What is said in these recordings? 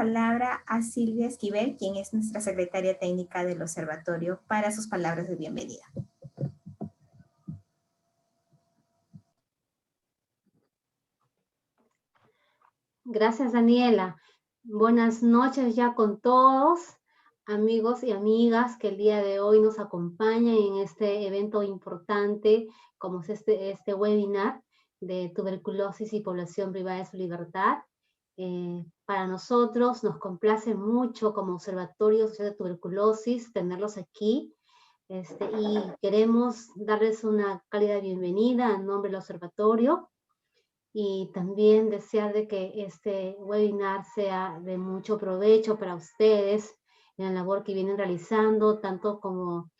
palabra a Silvia Esquivel, quien es nuestra secretaria técnica del observatorio, para sus palabras de bienvenida. Gracias, Daniela. Buenas noches ya con todos, amigos y amigas que el día de hoy nos acompañan en este evento importante, como es este webinar de tuberculosis y población privada de su libertad. Para nosotros nos complace mucho como Observatorio Social de Tuberculosis tenerlos aquí, y queremos darles una cálida bienvenida en nombre del observatorio, y también desear de que este webinar sea de mucho provecho para ustedes en la labor que vienen realizando, tanto como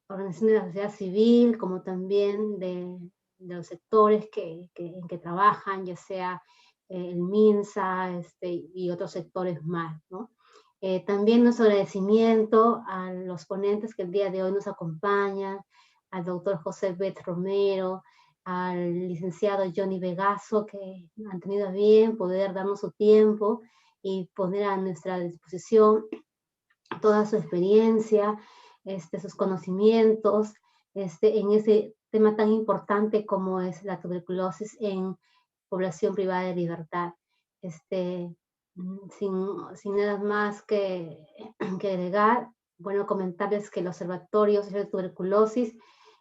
organizaciones de la sociedad civil, como también de los sectores en que trabajan, ya sea el MINSA y otros sectores más, ¿no? También nuestro agradecimiento a los ponentes que el día de hoy nos acompañan, al doctor José Bet Romero, al licenciado Johnny Vegaso, que han tenido bien poder darnos su tiempo y poner a nuestra disposición toda su experiencia, sus conocimientos, en ese tema tan importante como es la tuberculosis en población privada de libertad. Sin nada más que agregar, bueno, comentarles que el Observatorio Social de Tuberculosis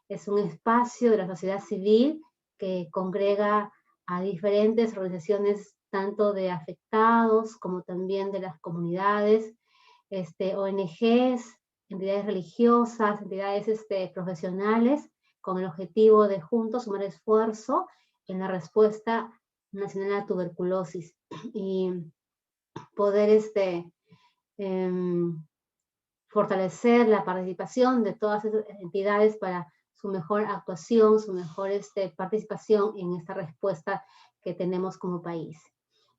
es un espacio de la sociedad civil que congrega a diferentes organizaciones, tanto de afectados como también de las comunidades, ONGs, entidades religiosas, entidades profesionales, con el objetivo de juntos sumar esfuerzo en la respuesta nacional a la tuberculosis y poder fortalecer la participación de todas esas entidades para su mejor actuación, su mejor participación en esta respuesta que tenemos como país.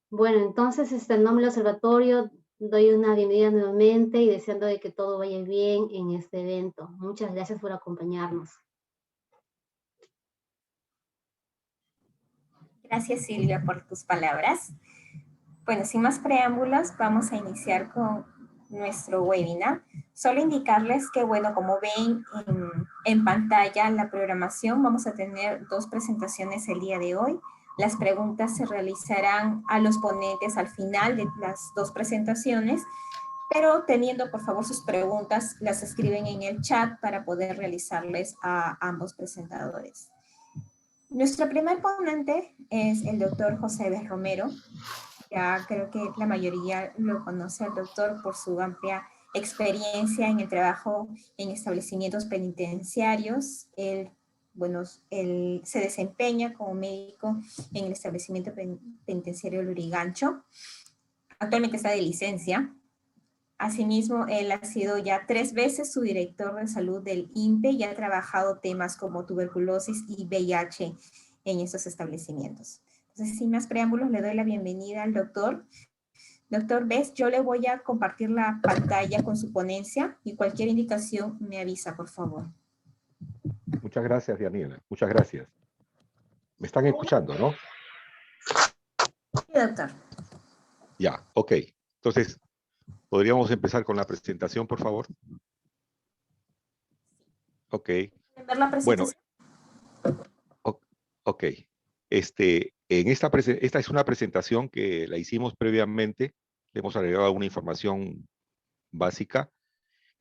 Bueno, entonces, en nombre del observatorio, doy una bienvenida nuevamente y deseando de que todo vaya bien en este evento. Muchas gracias por acompañarnos. Gracias, Silvia, por tus palabras. Bueno, sin más preámbulos, vamos a iniciar con nuestro webinar. Solo indicarles que, bueno, como ven en pantalla la programación, vamos a tener dos presentaciones el día de hoy. Las preguntas se realizarán a los ponentes al final de las dos presentaciones, pero teniendo, por favor, sus preguntas, las escriben en el chat para poder realizarles a ambos presentadores. Nuestro primer ponente es el doctor José B. Romero. Ya creo que la mayoría lo conoce al doctor por su amplia experiencia en el trabajo en establecimientos penitenciarios. Él se desempeña como médico en el establecimiento penitenciario Lurigancho. Actualmente está de licencia. Asimismo, él ha sido ya 3 veces su director de salud del INPE y ha trabajado temas como tuberculosis y VIH en estos establecimientos. Entonces, sin más preámbulos, le doy la bienvenida al doctor. Doctor Bess, yo le voy a compartir la pantalla con su ponencia y cualquier indicación me avisa, por favor. Muchas gracias, Daniela. Muchas gracias. ¿Me están escuchando, no? Sí, doctor. Ya, ok. Entonces, ¿podríamos empezar con la presentación, por favor? Ok. ¿Pueden ver la presentación? Bueno, ok. Esta es una presentación que la hicimos previamente. Le hemos agregado alguna información básica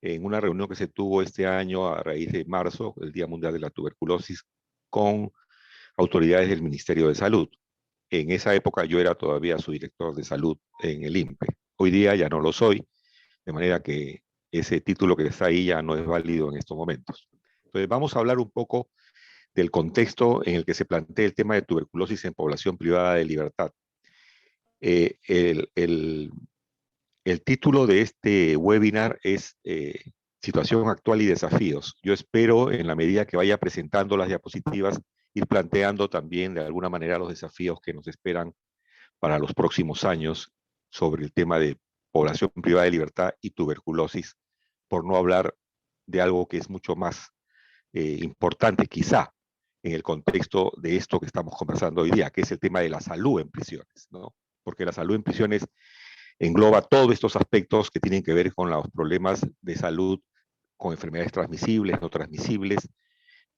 en una reunión que se tuvo este año a raíz de marzo, el Día Mundial de la Tuberculosis, con autoridades del Ministerio de Salud. En esa época yo era todavía su director de salud en el INPE. Hoy día ya no lo soy, de manera que ese título que está ahí ya no es válido en estos momentos. Entonces vamos a hablar un poco del contexto en el que se plantea el tema de tuberculosis en población privada de libertad. El título de este webinar es Situación actual y desafíos. Yo espero, en la medida que vaya presentando las diapositivas, ir planteando también de alguna manera los desafíos que nos esperan para los próximos años sobre el tema de población privada de libertad y tuberculosis, por no hablar de algo que es mucho más importante quizá en el contexto de esto que estamos conversando hoy día, que es el tema de la salud en prisiones, ¿no? Porque la salud en prisiones engloba todos estos aspectos que tienen que ver con los problemas de salud, con enfermedades transmisibles, no transmisibles.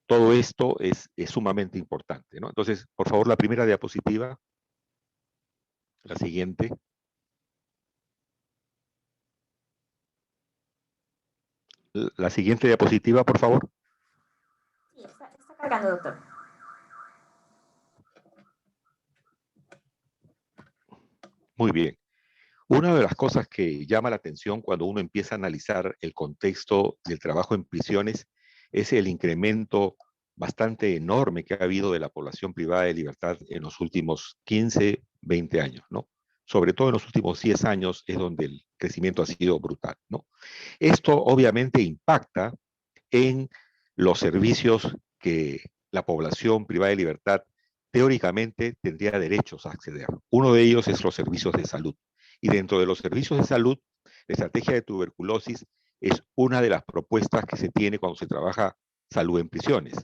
Todo esto es sumamente importante, ¿no? Entonces, por favor, la primera diapositiva, la siguiente. La siguiente diapositiva, por favor. Sí, está cargando, doctor. Muy bien. Una de las cosas que llama la atención cuando uno empieza a analizar el contexto del trabajo en prisiones es el incremento bastante enorme que ha habido de la población privada de libertad en los últimos 15, 20 años, ¿no? Sobre todo en los últimos 10 años es donde el crecimiento ha sido brutal, ¿no? Esto obviamente impacta en los servicios que la población privada de libertad teóricamente tendría derechos a acceder. Uno de ellos es los servicios de salud. Y dentro de los servicios de salud, la estrategia de tuberculosis es una de las propuestas que se tiene cuando se trabaja salud en prisiones.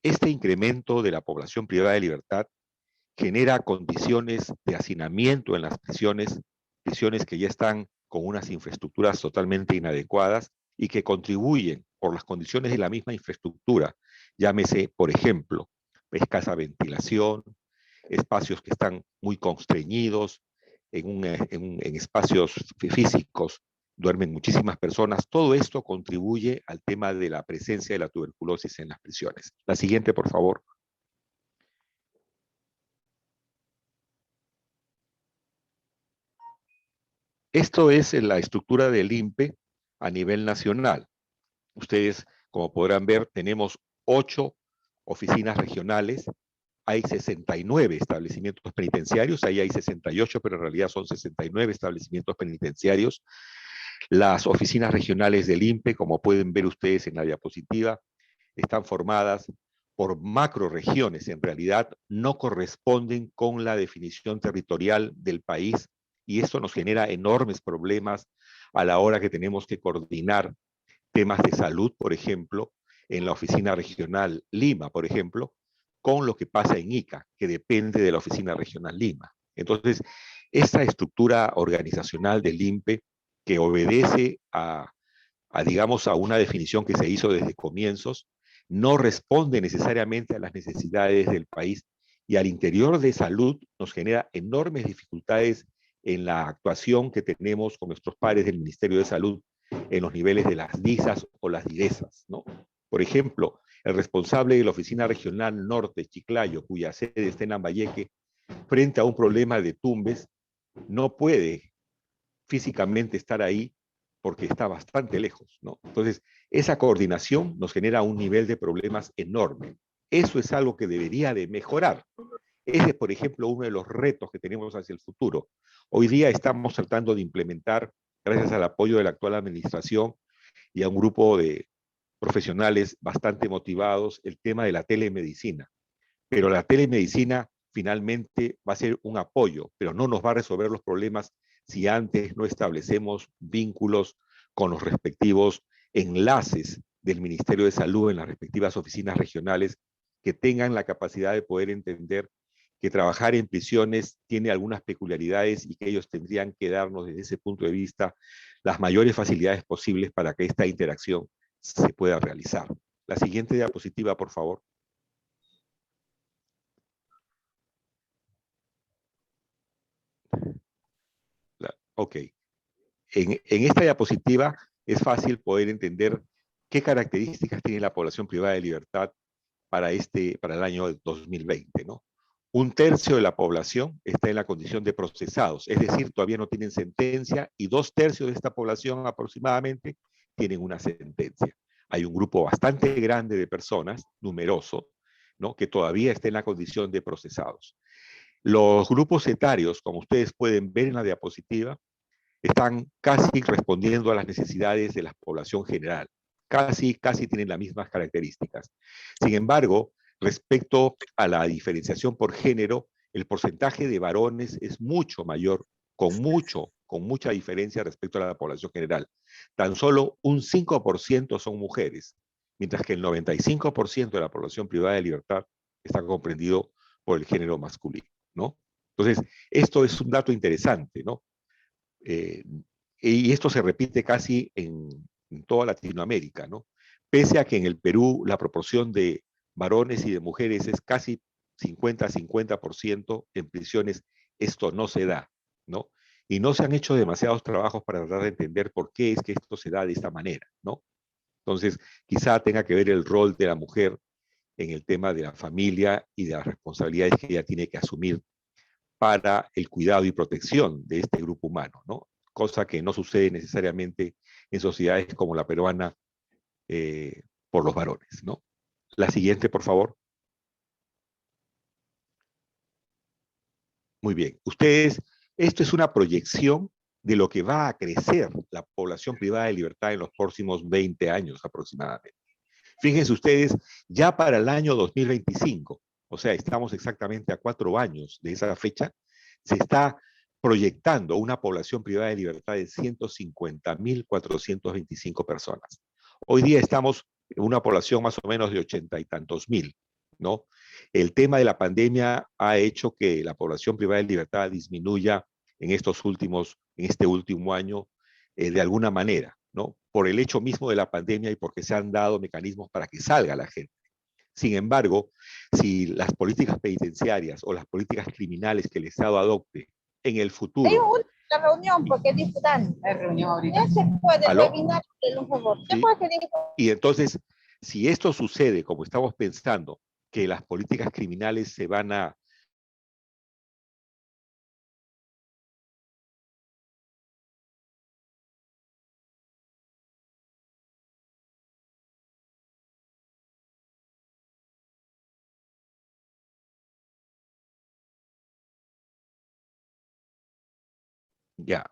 Este incremento de la población privada de libertad genera condiciones de hacinamiento en las prisiones, prisiones que ya están con unas infraestructuras totalmente inadecuadas y que contribuyen por las condiciones de la misma infraestructura, llámese, por ejemplo, escasa ventilación, espacios que están muy constreñidos, en espacios físicos duermen muchísimas personas. Todo esto contribuye al tema de la presencia de la tuberculosis en las prisiones. La siguiente, por favor. Esto es la estructura del INPE a nivel nacional. Ustedes, como podrán ver, tenemos 8 oficinas regionales, hay 69 establecimientos penitenciarios, ahí hay 68, pero en realidad son 69 establecimientos penitenciarios. Las oficinas regionales del INPE, como pueden ver ustedes en la diapositiva, están formadas por macroregiones, en realidad no corresponden con la definición territorial del país, y esto nos genera enormes problemas a la hora que tenemos que coordinar temas de salud, por ejemplo, en la oficina regional Lima, por ejemplo, con lo que pasa en Ica, que depende de la oficina regional Lima. Entonces, esta estructura organizacional del INPE, que obedece digamos, a una definición que se hizo desde comienzos, no responde necesariamente a las necesidades del país, y al interior de salud nos genera enormes dificultades en la actuación que tenemos con nuestros pares del Ministerio de Salud en los niveles de las DISAS o las DIRESAS, ¿no? Por ejemplo, el responsable de la Oficina Regional Norte, Chiclayo, cuya sede está en Lambayeque, frente a un problema de Tumbes, no puede físicamente estar ahí porque está bastante lejos, ¿no? Entonces, esa coordinación nos genera un nivel de problemas enorme. Eso es algo que debería de mejorar. Ese es, por ejemplo, uno de los retos que tenemos hacia el futuro. Hoy día estamos tratando de implementar, gracias al apoyo de la actual administración y a un grupo de profesionales bastante motivados, el tema de la telemedicina. Pero la telemedicina finalmente va a ser un apoyo, pero no nos va a resolver los problemas si antes no establecemos vínculos con los respectivos enlaces del Ministerio de Salud en las respectivas oficinas regionales, que tengan la capacidad de poder entender que trabajar en prisiones tiene algunas peculiaridades y que ellos tendrían que darnos desde ese punto de vista las mayores facilidades posibles para que esta interacción se pueda realizar. La siguiente diapositiva, por favor. Ok. En esta diapositiva es fácil poder entender qué características tiene la población privada de libertad para el año 2020, ¿no? 1/3 de la población está en la condición de procesados, es decir, todavía no tienen sentencia, y 2/3 de esta población aproximadamente tienen una sentencia. Hay un grupo bastante grande de personas, numeroso, ¿no?, que todavía está en la condición de procesados. Los grupos etarios, como ustedes pueden ver en la diapositiva, están casi respondiendo a las necesidades de la población general. Casi tienen las mismas características. Sin embargo, respecto a la diferenciación por género, el porcentaje de varones es mucho mayor, con mucha diferencia respecto a la población general. Tan solo un 5% son mujeres, mientras que el 95% de la población privada de libertad está comprendido por el género masculino, ¿no? Entonces, esto es un dato interesante, ¿no? Y esto se repite casi en toda Latinoamérica, ¿no? Pese a que en el Perú la proporción de varones y de mujeres es casi 50-50% en prisiones, esto no se da, ¿no? Y no se han hecho demasiados trabajos para tratar de entender por qué es que esto se da de esta manera, ¿no? Entonces, quizá tenga que ver el rol de la mujer en el tema de la familia y de las responsabilidades que ella tiene que asumir para el cuidado y protección de este grupo humano, ¿no? Cosa que no sucede necesariamente en sociedades como la peruana por los varones, ¿no? La siguiente, por favor. Muy bien. Ustedes, esto es una proyección de lo que va a crecer la población privada de libertad en los próximos 20 años aproximadamente. Fíjense ustedes, ya para el año 2025, o sea, estamos exactamente a 4 años de esa fecha, se está proyectando una población privada de libertad de 150.425 personas. Hoy día estamos en una población más o menos de 80 y tantos mil, ¿no? El tema de la pandemia ha hecho que la población privada de libertad disminuya en este último año de alguna manera, ¿no? Por el hecho mismo de la pandemia y porque se han dado mecanismos para que salga la gente. Sin embargo, si las políticas penitenciarias o las políticas criminales que el Estado adopte en el futuro... La reunión, porque disputan. La reunión ahorita. Ya se puede webinar, por favor. ¿Sí? Y entonces, si esto sucede como estamos pensando, que las políticas criminales se van a ya.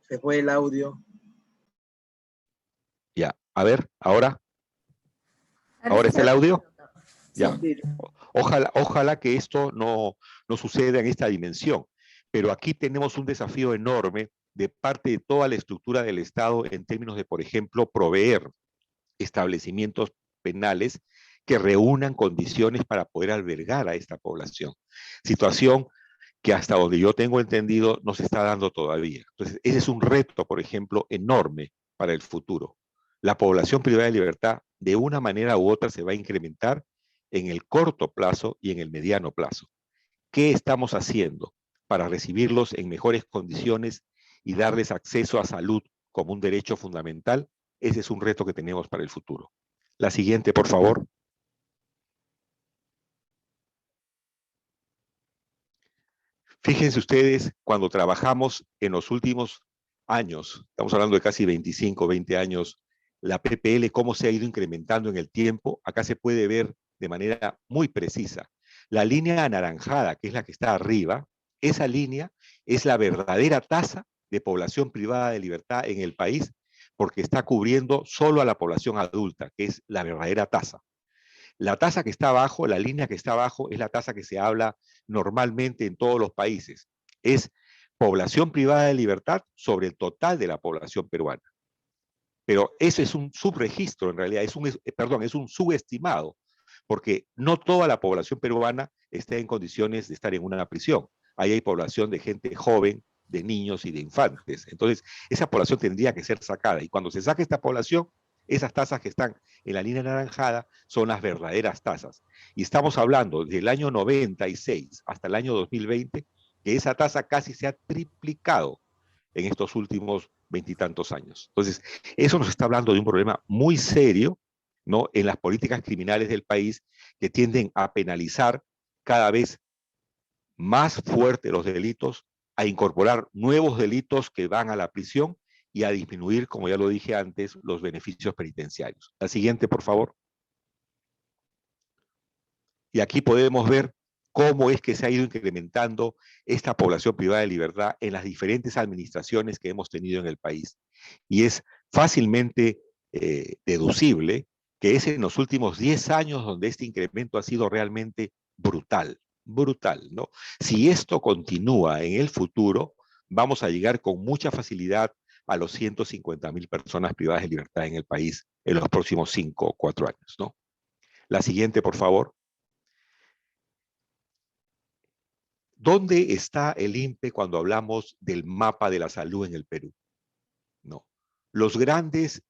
Se fue el audio. Ya. A ver, ahora. ¿Ahora está el audio? Ya. Sí. Ojalá que esto no suceda en esta dimensión. Pero aquí tenemos un desafío enorme de parte de toda la estructura del Estado en términos de, por ejemplo, proveer establecimientos penales que reúnan condiciones para poder albergar a esta población. Situación que hasta donde yo tengo entendido no se está dando todavía. Entonces, ese es un reto, por ejemplo, enorme para el futuro. La población privada de libertad, de una manera u otra, se va a incrementar en el corto plazo y en el mediano plazo. ¿Qué estamos haciendo para recibirlos en mejores condiciones y darles acceso a salud como un derecho fundamental? Ese es un reto que tenemos para el futuro. La siguiente, por favor. Fíjense ustedes, cuando trabajamos en los últimos años, estamos hablando de casi 25, 20 años, la PPL, cómo se ha ido incrementando en el tiempo, acá se puede ver de manera muy precisa. La línea anaranjada, que es la que está arriba, esa línea es la verdadera tasa de población privada de libertad en el país, porque está cubriendo solo a la población adulta, que es la verdadera tasa. La tasa que está abajo, la línea que está abajo, es la tasa que se habla normalmente en todos los países. Es población privada de libertad sobre el total de la población peruana. Pero eso es un subregistro, en realidad, es un subestimado, porque no toda la población peruana está en condiciones de estar en una prisión. Ahí hay población de gente joven, de niños y de infantes. Entonces, esa población tendría que ser sacada. Y cuando se saque esta población, esas tasas que están en la línea anaranjada son las verdaderas tasas. Y estamos hablando del año 96 hasta el año 2020, que esa tasa casi se ha triplicado en estos últimos veintitantos años. Entonces, eso nos está hablando de un problema muy serio, ¿no?, en las políticas criminales del país, que tienden a penalizar cada vez más fuerte los delitos, a incorporar nuevos delitos que van a la prisión y a disminuir, como ya lo dije antes, los beneficios penitenciarios. La siguiente, por favor. Y aquí podemos ver cómo es que se ha ido incrementando esta población privada de libertad en las diferentes administraciones que hemos tenido en el país. Y es fácilmente deducible que es en los últimos 10 años donde este incremento ha sido realmente brutal, ¿no? Si esto continúa en el futuro, vamos a llegar con mucha facilidad a los 150.000 personas privadas de libertad en el país en los próximos 5 o 4 años, ¿no? La siguiente, por favor. ¿Dónde está el INPE cuando hablamos del mapa de la salud en el Perú? No. Los grandes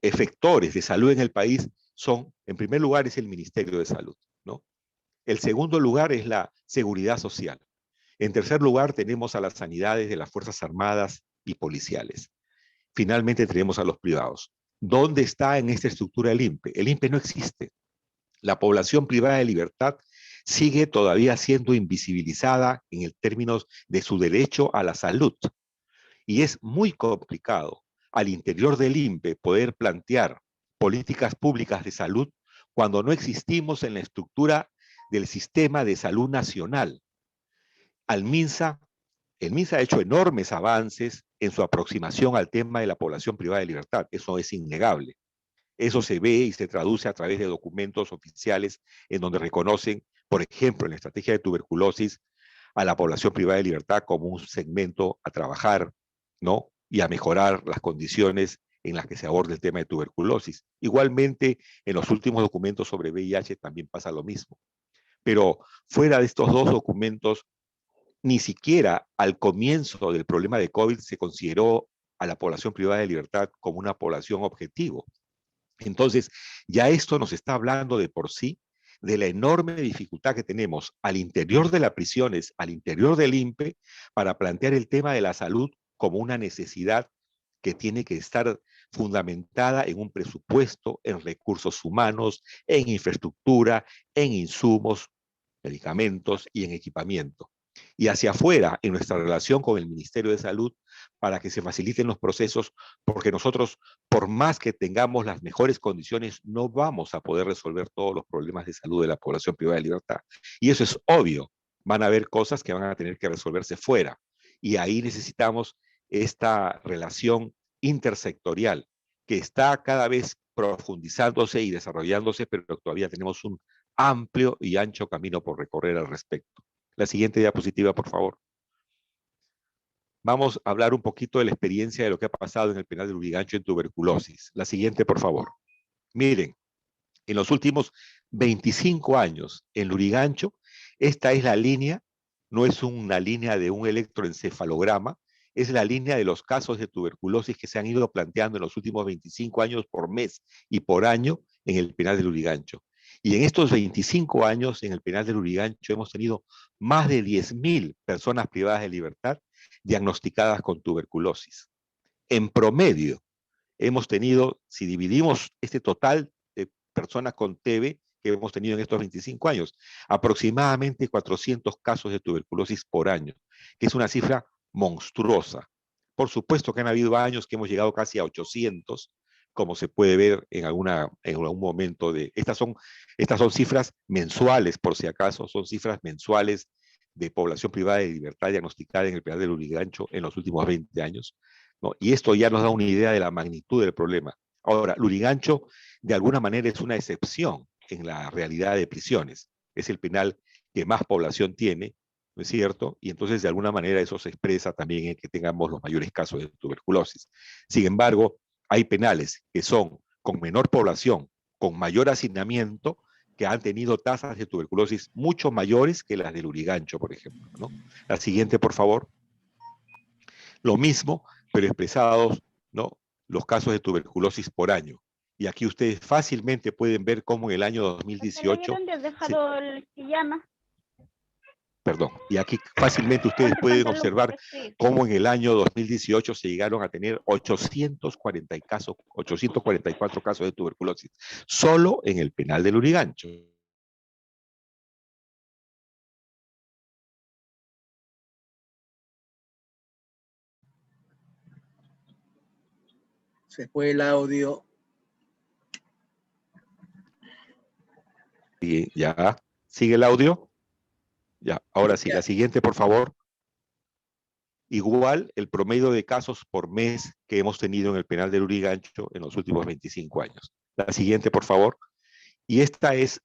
efectores de salud en el país son, en primer lugar, es el Ministerio de Salud, ¿no? El segundo lugar es la seguridad social. En tercer lugar, tenemos a las sanidades de las Fuerzas Armadas y policiales. Finalmente, tenemos a los privados. ¿Dónde está en esta estructura el INPE? El INPE no existe. La población privada de libertad sigue todavía siendo invisibilizada en términos de su derecho a la salud. Y es muy complicado al interior del INPE poder plantear políticas públicas de salud cuando no existimos en la estructura del sistema de salud nacional. El MINSA ha hecho enormes avances en su aproximación al tema de la población privada de libertad. Eso es innegable. Eso se ve y se traduce a través de documentos oficiales en donde reconocen, por ejemplo, en la estrategia de tuberculosis, a la población privada de libertad como un segmento a trabajar, ¿no? Y a mejorar las condiciones en las que se aborda el tema de tuberculosis. Igualmente, en los últimos documentos sobre VIH también pasa lo mismo. Pero fuera de estos dos documentos, ni siquiera al comienzo del problema de COVID se consideró a la población privada de libertad como una población objetivo. Entonces, ya esto nos está hablando de por sí de la enorme dificultad que tenemos al interior de las prisiones, al interior del INPE, para plantear el tema de la salud como una necesidad que tiene que estar fundamentada en un presupuesto, en recursos humanos, en infraestructura, en insumos, medicamentos y en equipamiento. Y hacia afuera, en nuestra relación con el Ministerio de Salud, para que se faciliten los procesos, porque nosotros, por más que tengamos las mejores condiciones, no vamos a poder resolver todos los problemas de salud de la población privada de libertad. Y eso es obvio. Van a haber cosas que van a tener que resolverse fuera. Y ahí necesitamos esta relación intersectorial que está cada vez profundizándose y desarrollándose, pero todavía tenemos un amplio y ancho camino por recorrer al respecto. La siguiente diapositiva, por favor. Vamos a hablar un poquito de la experiencia de lo que ha pasado en el penal de Lurigancho en tuberculosis. La siguiente, por favor. Miren, en los últimos 25 años en Lurigancho, esta es la línea, no es una línea de un electroencefalograma, es la línea de los casos de tuberculosis que se han ido planteando en los últimos 25 años por mes y por año en el penal de Lurigancho. Y en estos 25 años en el penal de Lurigancho hemos tenido más de 10.000 personas privadas de libertad diagnosticadas con tuberculosis. En promedio, hemos tenido, si dividimos este total de personas con TB que hemos tenido en estos 25 años, aproximadamente 400 casos de tuberculosis por año, que es una cifra monstruosa. Por supuesto que han habido años que hemos llegado casi a 800, como se puede ver en algún momento de... Estas son cifras mensuales, por si acaso, son cifras mensuales de población privada de libertad diagnosticada en el penal de Lurigancho en los últimos 20 años, ¿no? Y esto ya nos da una idea de la magnitud del problema. Ahora, Lurigancho, de alguna manera, es una excepción en la realidad de prisiones. Es el penal que más población tiene, ¿no es cierto? Y entonces, de alguna manera, eso se expresa también en que tengamos los mayores casos de tuberculosis. Sin embargo, hay penales que son con menor población, con mayor hacinamiento, que han tenido tasas de tuberculosis mucho mayores que las del Lurigancho, por ejemplo, ¿no? La siguiente, por favor. Lo mismo, pero expresados, ¿no? Los casos de tuberculosis por año. Y aquí ustedes fácilmente pueden ver cómo en el año 2018... Perdón, y aquí fácilmente ustedes pueden observar cómo en el año 2018 se llegaron a tener 844 casos de tuberculosis, solo en el penal de Lurigancho. Se fue el audio. Y ya, ¿sigue el audio? Ya, ahora sí, la siguiente, por favor. Igual el promedio de casos por mes que hemos tenido en el penal de Lurigancho en los últimos 25 años. La siguiente, por favor. Y esta es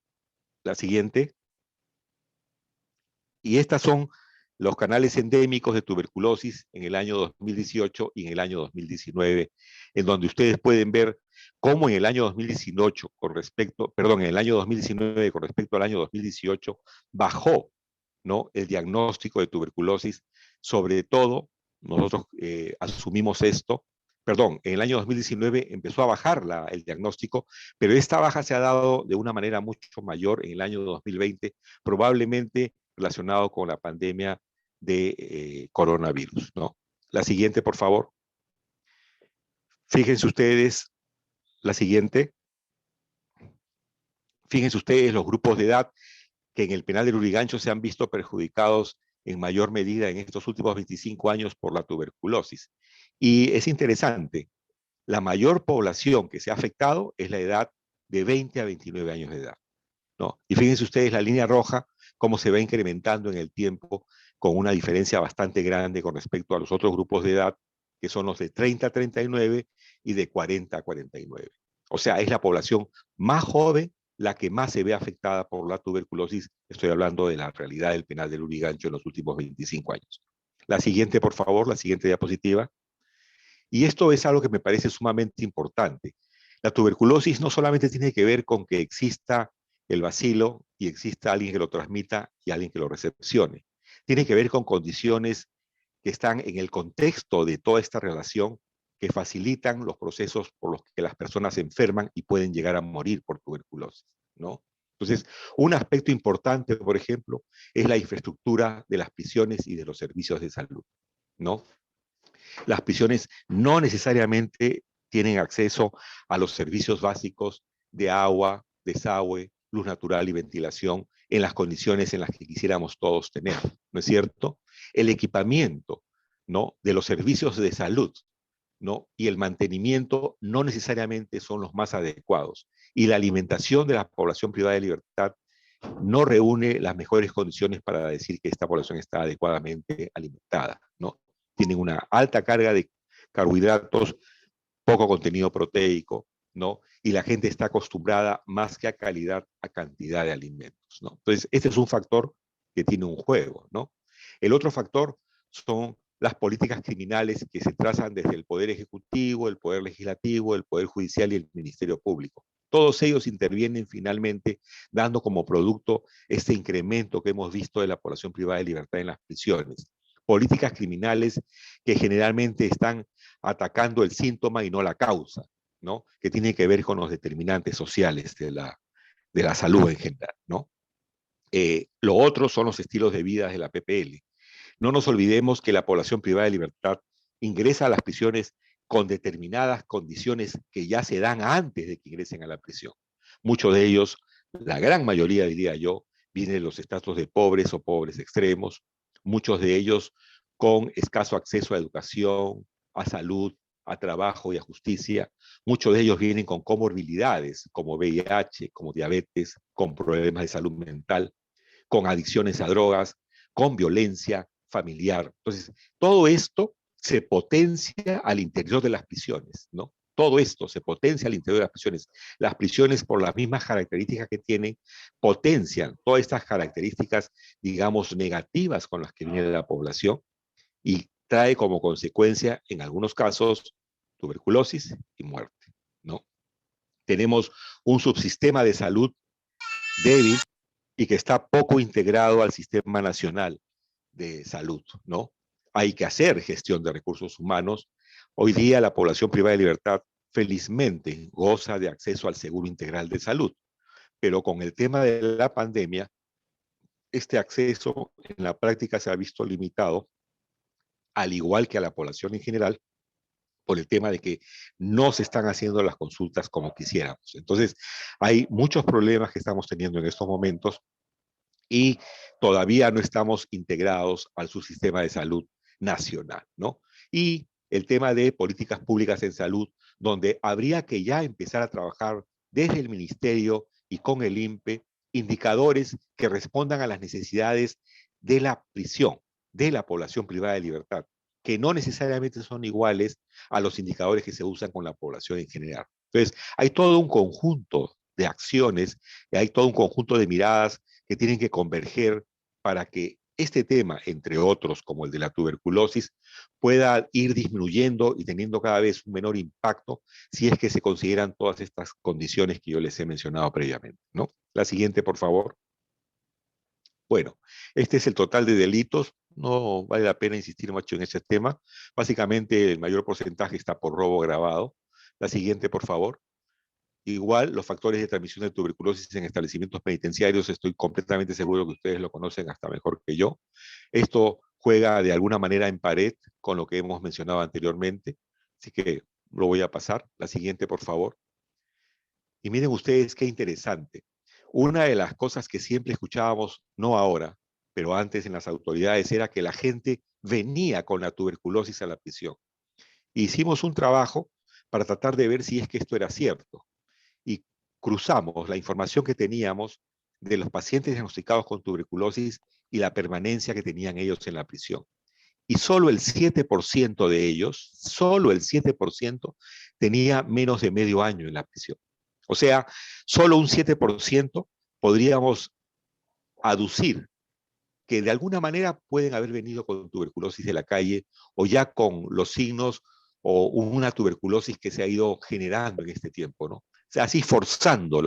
la siguiente. Y estas son los canales endémicos de tuberculosis en el año 2018 y en el año 2019, en donde ustedes pueden ver cómo en el año 2018 en el año 2019 con respecto al año 2018 bajó, ¿no?, el diagnóstico de tuberculosis. Sobre todo, nosotros asumimos esto, en el año 2019 empezó a bajar el diagnóstico, pero esta baja se ha dado de una manera mucho mayor en el año 2020, probablemente relacionado con la pandemia de coronavirus, ¿no? La siguiente, por favor. Fíjense ustedes, la siguiente. Fíjense ustedes los grupos de edad que en el penal de Lurigancho se han visto perjudicados en mayor medida en estos últimos 25 años por la tuberculosis. Y es interesante, la mayor población que se ha afectado es la edad de 20 a 29 años de edad, ¿no? Y fíjense ustedes la línea roja, cómo se va incrementando en el tiempo con una diferencia bastante grande con respecto a los otros grupos de edad, que son los de 30 a 39 y de 40 a 49. O sea, es la población más joven la que más se ve afectada por la tuberculosis. Estoy hablando de la realidad del penal de Lurigancho en los últimos 25 años. La siguiente, por favor, la siguiente diapositiva. Y esto es algo que me parece sumamente importante. La tuberculosis no solamente tiene que ver con que exista el bacilo y exista alguien que lo transmita y alguien que lo recepcione. Tiene que ver con condiciones que están en el contexto de toda esta relación, que facilitan los procesos por los que las personas se enferman y pueden llegar a morir por tuberculosis, ¿no? Entonces, un aspecto importante, por ejemplo, es la infraestructura de las prisiones y de los servicios de salud, ¿no? Las prisiones no necesariamente tienen acceso a los servicios básicos de agua, desagüe, luz natural y ventilación en las condiciones en las que quisiéramos todos tener, ¿no es cierto? El equipamiento, ¿no?, de los servicios de salud, ¿no?, y el mantenimiento no necesariamente son los más adecuados. Y la alimentación de la población privada de libertad no reúne las mejores condiciones para decir que esta población está adecuadamente alimentada, ¿no? Tienen una alta carga de carbohidratos, poco contenido proteico, ¿no? Y la gente está acostumbrada más que a calidad, a cantidad de alimentos, ¿no? Entonces, este es un factor que tiene un juego, ¿no? El otro factor son las políticas criminales que se trazan desde el Poder Ejecutivo, el Poder Legislativo, el Poder Judicial y el Ministerio Público. Todos ellos intervienen finalmente dando como producto este incremento que hemos visto de la población privada de libertad en las prisiones. Políticas criminales que generalmente están atacando el síntoma y no la causa, ¿no?, que tiene que ver con los determinantes sociales de la salud en general, ¿no? Lo otro son los estilos de vida de la PPL. No nos olvidemos que la población privada de libertad ingresa a las prisiones con determinadas condiciones que ya se dan antes de que ingresen a la prisión. Muchos de ellos, la gran mayoría diría yo, vienen de los estratos de pobres o pobres extremos, muchos de ellos con escaso acceso a educación, a salud, a trabajo y a justicia. Muchos de ellos vienen con comorbilidades como VIH, como diabetes, con problemas de salud mental, con adicciones a drogas, con violencia familiar. Entonces, todo esto se potencia al interior de las prisiones, ¿no? Todo esto se potencia al interior de las prisiones. Las prisiones, por las mismas características que tienen, potencian todas estas características, digamos, negativas con las que viene la población y trae como consecuencia, en algunos casos, tuberculosis y muerte, ¿no? Tenemos un subsistema de salud débil y que está poco integrado al sistema nacional de salud, ¿no? Hay que hacer gestión de recursos humanos. Hoy día la población privada de libertad felizmente goza de acceso al seguro integral de salud, pero con el tema de la pandemia, este acceso en la práctica se ha visto limitado, al igual que a la población en general, por el tema de que no se están haciendo las consultas como quisiéramos. Entonces, hay muchos problemas que estamos teniendo en estos momentos y todavía no estamos integrados al subsistema de salud nacional, ¿no? Y el tema de políticas públicas en salud, donde habría que ya empezar a trabajar desde el ministerio y con el INPE, indicadores que respondan a las necesidades de la prisión, de la población privada de libertad, que no necesariamente son iguales a los indicadores que se usan con la población en general. Entonces, hay todo un conjunto de acciones, hay todo un conjunto de miradas que tienen que converger para que este tema, entre otros, como el de la tuberculosis, pueda ir disminuyendo y teniendo cada vez un menor impacto si es que se consideran todas estas condiciones que yo les he mencionado previamente, ¿no? La siguiente, por favor. Bueno, este es el total de delitos. No vale la pena insistir mucho en ese tema. Básicamente, el mayor porcentaje está por robo agravado. La siguiente, por favor. Igual, los factores de transmisión de tuberculosis en establecimientos penitenciarios, estoy completamente seguro que ustedes lo conocen hasta mejor que yo. Esto juega de alguna manera en pared con lo que hemos mencionado anteriormente, así que lo voy a pasar. La siguiente, por favor. Y miren ustedes qué interesante. Una de las cosas que siempre escuchábamos, no ahora, pero antes en las autoridades, era que la gente venía con la tuberculosis a la prisión. Hicimos un trabajo para tratar de ver si es que esto era cierto. Y cruzamos la información que teníamos de los pacientes diagnosticados con tuberculosis y la permanencia que tenían ellos en la prisión. Y solo el 7% de ellos, solo el 7% tenía menos de medio año en la prisión. O sea, solo un 7% podríamos aducir que de alguna manera pueden haber venido con tuberculosis de la calle o ya con los signos o una tuberculosis que se ha ido generando en este tiempo, ¿no? O sea, así forzando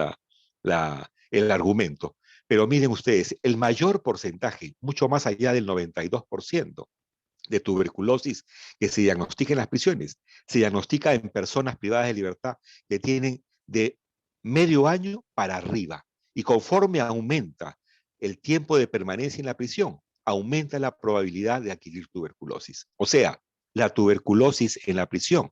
el argumento. Pero miren ustedes, el mayor porcentaje, mucho más allá del 92% de tuberculosis que se diagnostica en las prisiones, se diagnostica en personas privadas de libertad que tienen de medio año para arriba. Y conforme aumenta el tiempo de permanencia en la prisión, aumenta la probabilidad de adquirir tuberculosis. O sea, la tuberculosis en la prisión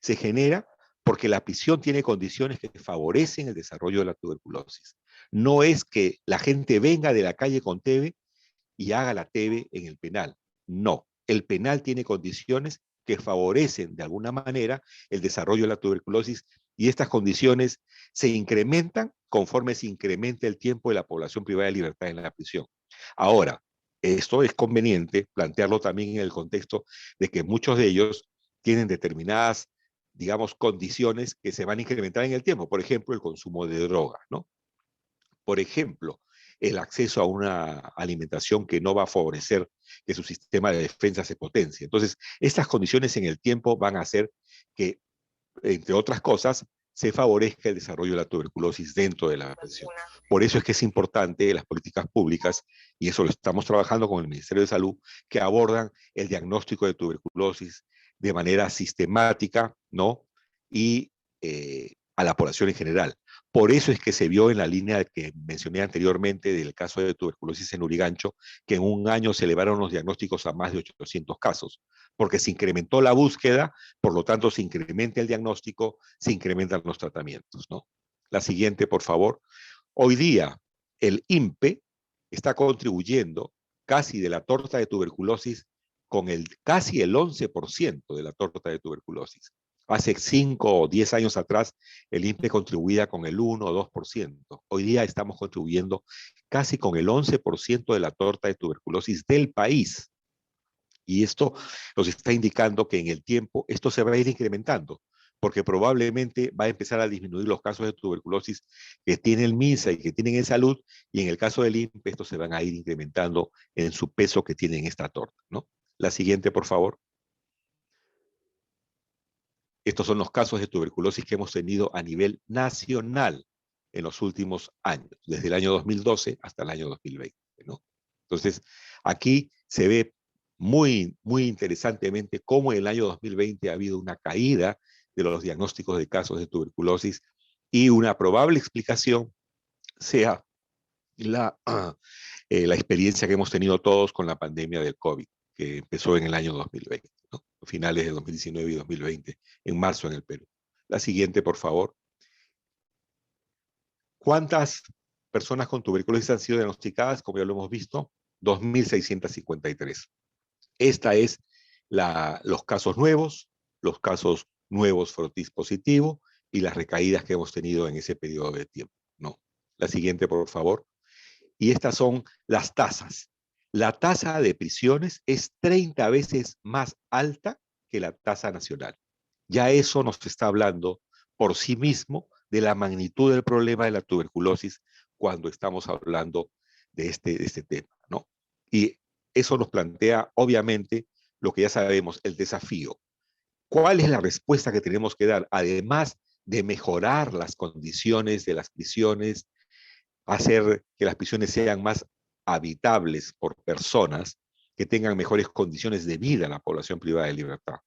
se genera porque la prisión tiene condiciones que favorecen el desarrollo de la tuberculosis. No es que la gente venga de la calle con TB y haga la TB en el penal. No, el penal tiene condiciones que favorecen de alguna manera el desarrollo de la tuberculosis y estas condiciones se incrementan conforme se incrementa el tiempo de la población privada de libertad en la prisión. Ahora, esto es conveniente plantearlo también en el contexto de que muchos de ellos tienen determinadas, digamos, condiciones que se van a incrementar en el tiempo. Por ejemplo, el consumo de drogas, ¿no? Por ejemplo, el acceso a una alimentación que no va a favorecer que su sistema de defensa se potencie. Entonces, estas condiciones en el tiempo van a hacer que, entre otras cosas, se favorezca el desarrollo de la tuberculosis dentro de la prisión. Por eso es que es importante las políticas públicas, y eso lo estamos trabajando con el Ministerio de Salud, que abordan el diagnóstico de tuberculosis de manera sistemática, ¿no? Y a la población en general. Por eso es que se vio en la línea que mencioné anteriormente del caso de tuberculosis en Urigancho, que en un año se elevaron los diagnósticos a más de 800 casos, porque se incrementó la búsqueda, por lo tanto se incrementa el diagnóstico, se incrementan los tratamientos, ¿no? La siguiente, por favor. Hoy día, el INPE está contribuyendo casi de la torta de tuberculosis con casi el 11% de la torta de tuberculosis. Hace 5 o 10 años atrás, el INPE contribuía con el 1 o 2%. Hoy día estamos contribuyendo casi con el 11% de la torta de tuberculosis del país. Y esto nos está indicando que en el tiempo esto se va a ir incrementando, porque probablemente va a empezar a disminuir los casos de tuberculosis que tiene el MINSA y que tienen en salud, y en el caso del INPE estos se van a ir incrementando en su peso que tienen esta torta, ¿no? La siguiente, por favor. Estos son los casos de tuberculosis que hemos tenido a nivel nacional en los últimos años, desde el año 2012 hasta el año 2020, ¿no? Entonces, aquí se ve muy, muy interesantemente cómo en el año 2020 ha habido una caída de los diagnósticos de casos de tuberculosis y una probable explicación sea la experiencia que hemos tenido todos con la pandemia del COVID, que empezó en el año 2020, ¿no? Finales de 2019 y 2020, en marzo en el Perú. La siguiente, por favor. ¿Cuántas personas con tuberculosis han sido diagnosticadas? Como ya lo hemos visto, 2.653. Esta es los casos nuevos frotis positivo y las recaídas que hemos tenido en ese periodo de tiempo, ¿no? La siguiente, por favor. Y estas son las tasas. La tasa de prisiones es 30 veces más alta que la tasa nacional. Ya eso nos está hablando por sí mismo de la magnitud del problema de la tuberculosis cuando estamos hablando de este tema, ¿no? Y eso nos plantea, obviamente, lo que ya sabemos, el desafío. ¿Cuál es la respuesta que tenemos que dar? Además de mejorar las condiciones de las prisiones, hacer que las prisiones sean más habitables por personas, que tengan mejores condiciones de vida en la población privada de libertad.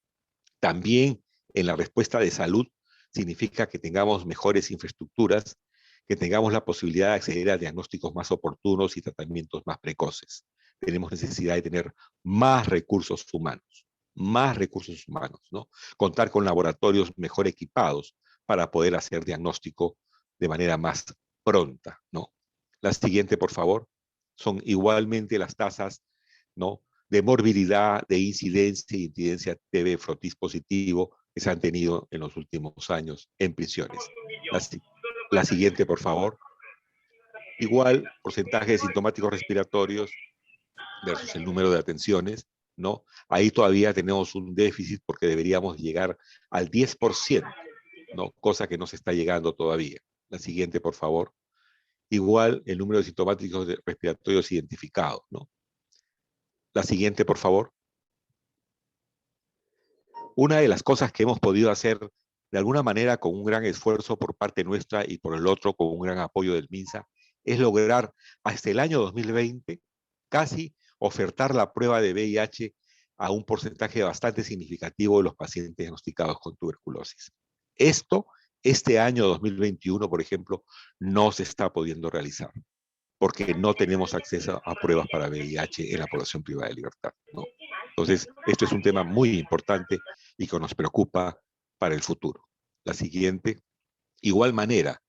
También en la respuesta de salud significa que tengamos mejores infraestructuras, que tengamos la posibilidad de acceder a diagnósticos más oportunos y tratamientos más precoces. Tenemos necesidad de tener más recursos humanos, ¿no? Contar con laboratorios mejor equipados para poder hacer diagnóstico de manera más pronta, ¿no? La siguiente, por favor, son igualmente las tasas, ¿no?, de morbilidad, de incidencia y incidencia TB frotis positivo que se han tenido en los últimos años en prisiones. La siguiente, por favor. Igual, porcentaje de sintomáticos respiratorios versus el número de atenciones, ¿no? Ahí todavía tenemos un déficit porque deberíamos llegar al 10%, ¿no? Cosa que no se está llegando todavía. La siguiente, por favor. Igual, el número de sintomáticos respiratorios identificados, ¿no? La siguiente, por favor. Una de las cosas que hemos podido hacer de alguna manera con un gran esfuerzo por parte nuestra y por el otro con un gran apoyo del MINSA es lograr hasta el año 2020 casi ofertar la prueba de VIH a un porcentaje bastante significativo de los pacientes diagnosticados con tuberculosis. Este año 2021, por ejemplo, no se está pudiendo realizar porque no tenemos acceso a pruebas para VIH en la población privada de libertad, ¿no? Entonces, esto es un tema muy importante y que nos preocupa para el futuro. La siguiente, igual manera,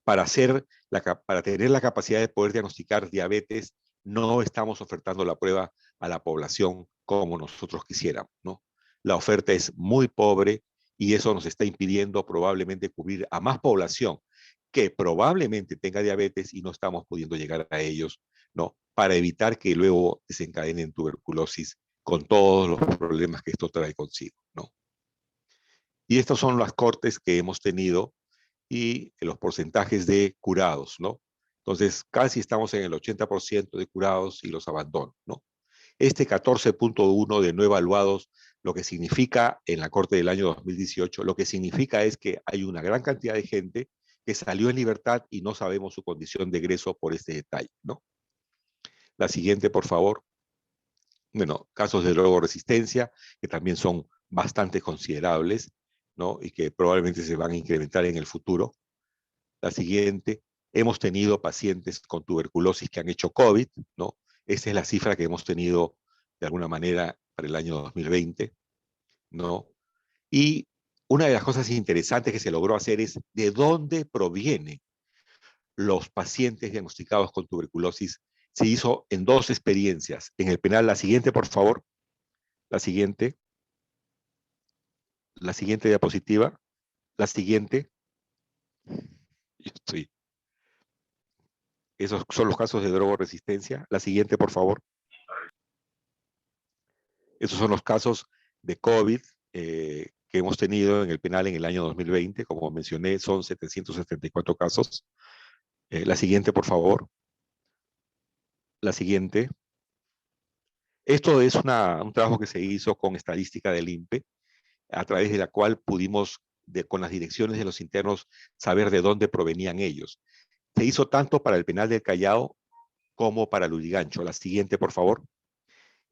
para tener la capacidad de poder diagnosticar diabetes, no estamos ofertando la prueba a la población como nosotros quisiéramos, ¿no? La oferta es muy pobre y eso nos está impidiendo probablemente cubrir a más población que probablemente tenga diabetes y no estamos pudiendo llegar a ellos, ¿no? Para evitar que luego desencadenen tuberculosis con todos los problemas que esto trae consigo, ¿no? Y estos son las cortes que hemos tenido y los porcentajes de curados, ¿no? Entonces, casi estamos en el 80% de curados y los abandonos, ¿no? Este 14.1 de no evaluados, lo que significa en la corte del año 2018, lo que significa es que hay una gran cantidad de gente que salió en libertad y no sabemos su condición de egreso por este detalle, ¿no? La siguiente, por favor. Bueno, casos de drogoresistencia, que también son bastante considerables, ¿no? Y que probablemente se van a incrementar en el futuro. La siguiente, hemos tenido pacientes con tuberculosis que han hecho COVID, ¿no? Esta es la cifra que hemos tenido de alguna manera para el año 2020, ¿no? Y una de las cosas interesantes que se logró hacer es de dónde provienen los pacientes diagnosticados con tuberculosis. Se hizo en 2 experiencias. En el penal, la siguiente, por favor. La siguiente diapositiva. La siguiente. Esos son los casos de drogoresistencia. La siguiente, por favor. Esos son los casos de COVID que hemos tenido en el penal en el año 2020. Como mencioné, son 774 casos. La siguiente, por favor. La siguiente. Esto es un trabajo que se hizo con estadística del INPE, a través de la cual pudimos, con las direcciones de los internos, saber de dónde provenían ellos. Se hizo tanto para el penal del Callao como para Lurigancho. La siguiente, por favor.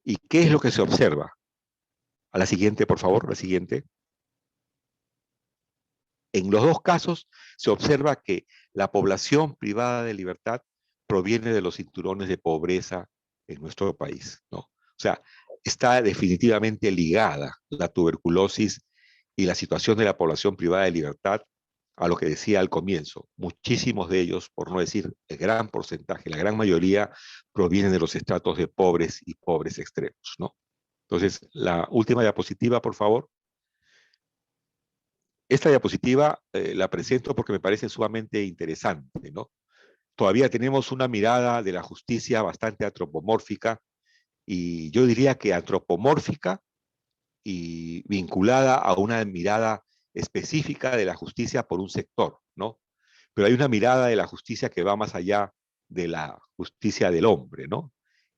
¿Y qué es lo que se observa? A la siguiente, por favor, la siguiente. En los 2 casos se observa que la población privada de libertad proviene de los cinturones de pobreza en nuestro país, ¿no? O sea, está definitivamente ligada la tuberculosis y la situación de la población privada de libertad a lo que decía al comienzo. Muchísimos de ellos, por no decir el gran porcentaje, la gran mayoría, provienen de los estratos de pobres y pobres extremos, ¿no? Entonces, la última diapositiva, por favor. Esta diapositiva la presento porque me parece sumamente interesante, ¿no? Todavía tenemos una mirada de la justicia bastante antropomórfica, y yo diría que antropomórfica y vinculada a una mirada específica de la justicia por un sector, ¿no? Pero hay una mirada de la justicia que va más allá de la justicia del hombre, ¿no?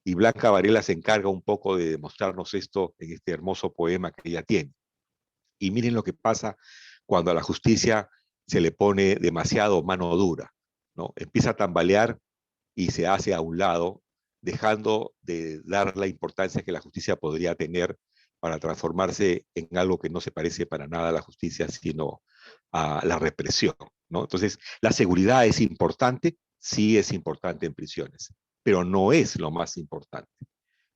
Y Blanca Varela se encarga un poco de demostrarnos esto en este hermoso poema que ella tiene. Y miren lo que pasa cuando a la justicia se le pone demasiado mano dura, ¿no? Empieza a tambalear y se hace a un lado, dejando de dar la importancia que la justicia podría tener para transformarse en algo que no se parece para nada a la justicia, sino a la represión, ¿no? Entonces, la seguridad es importante, sí es importante en prisiones, pero no es lo más importante.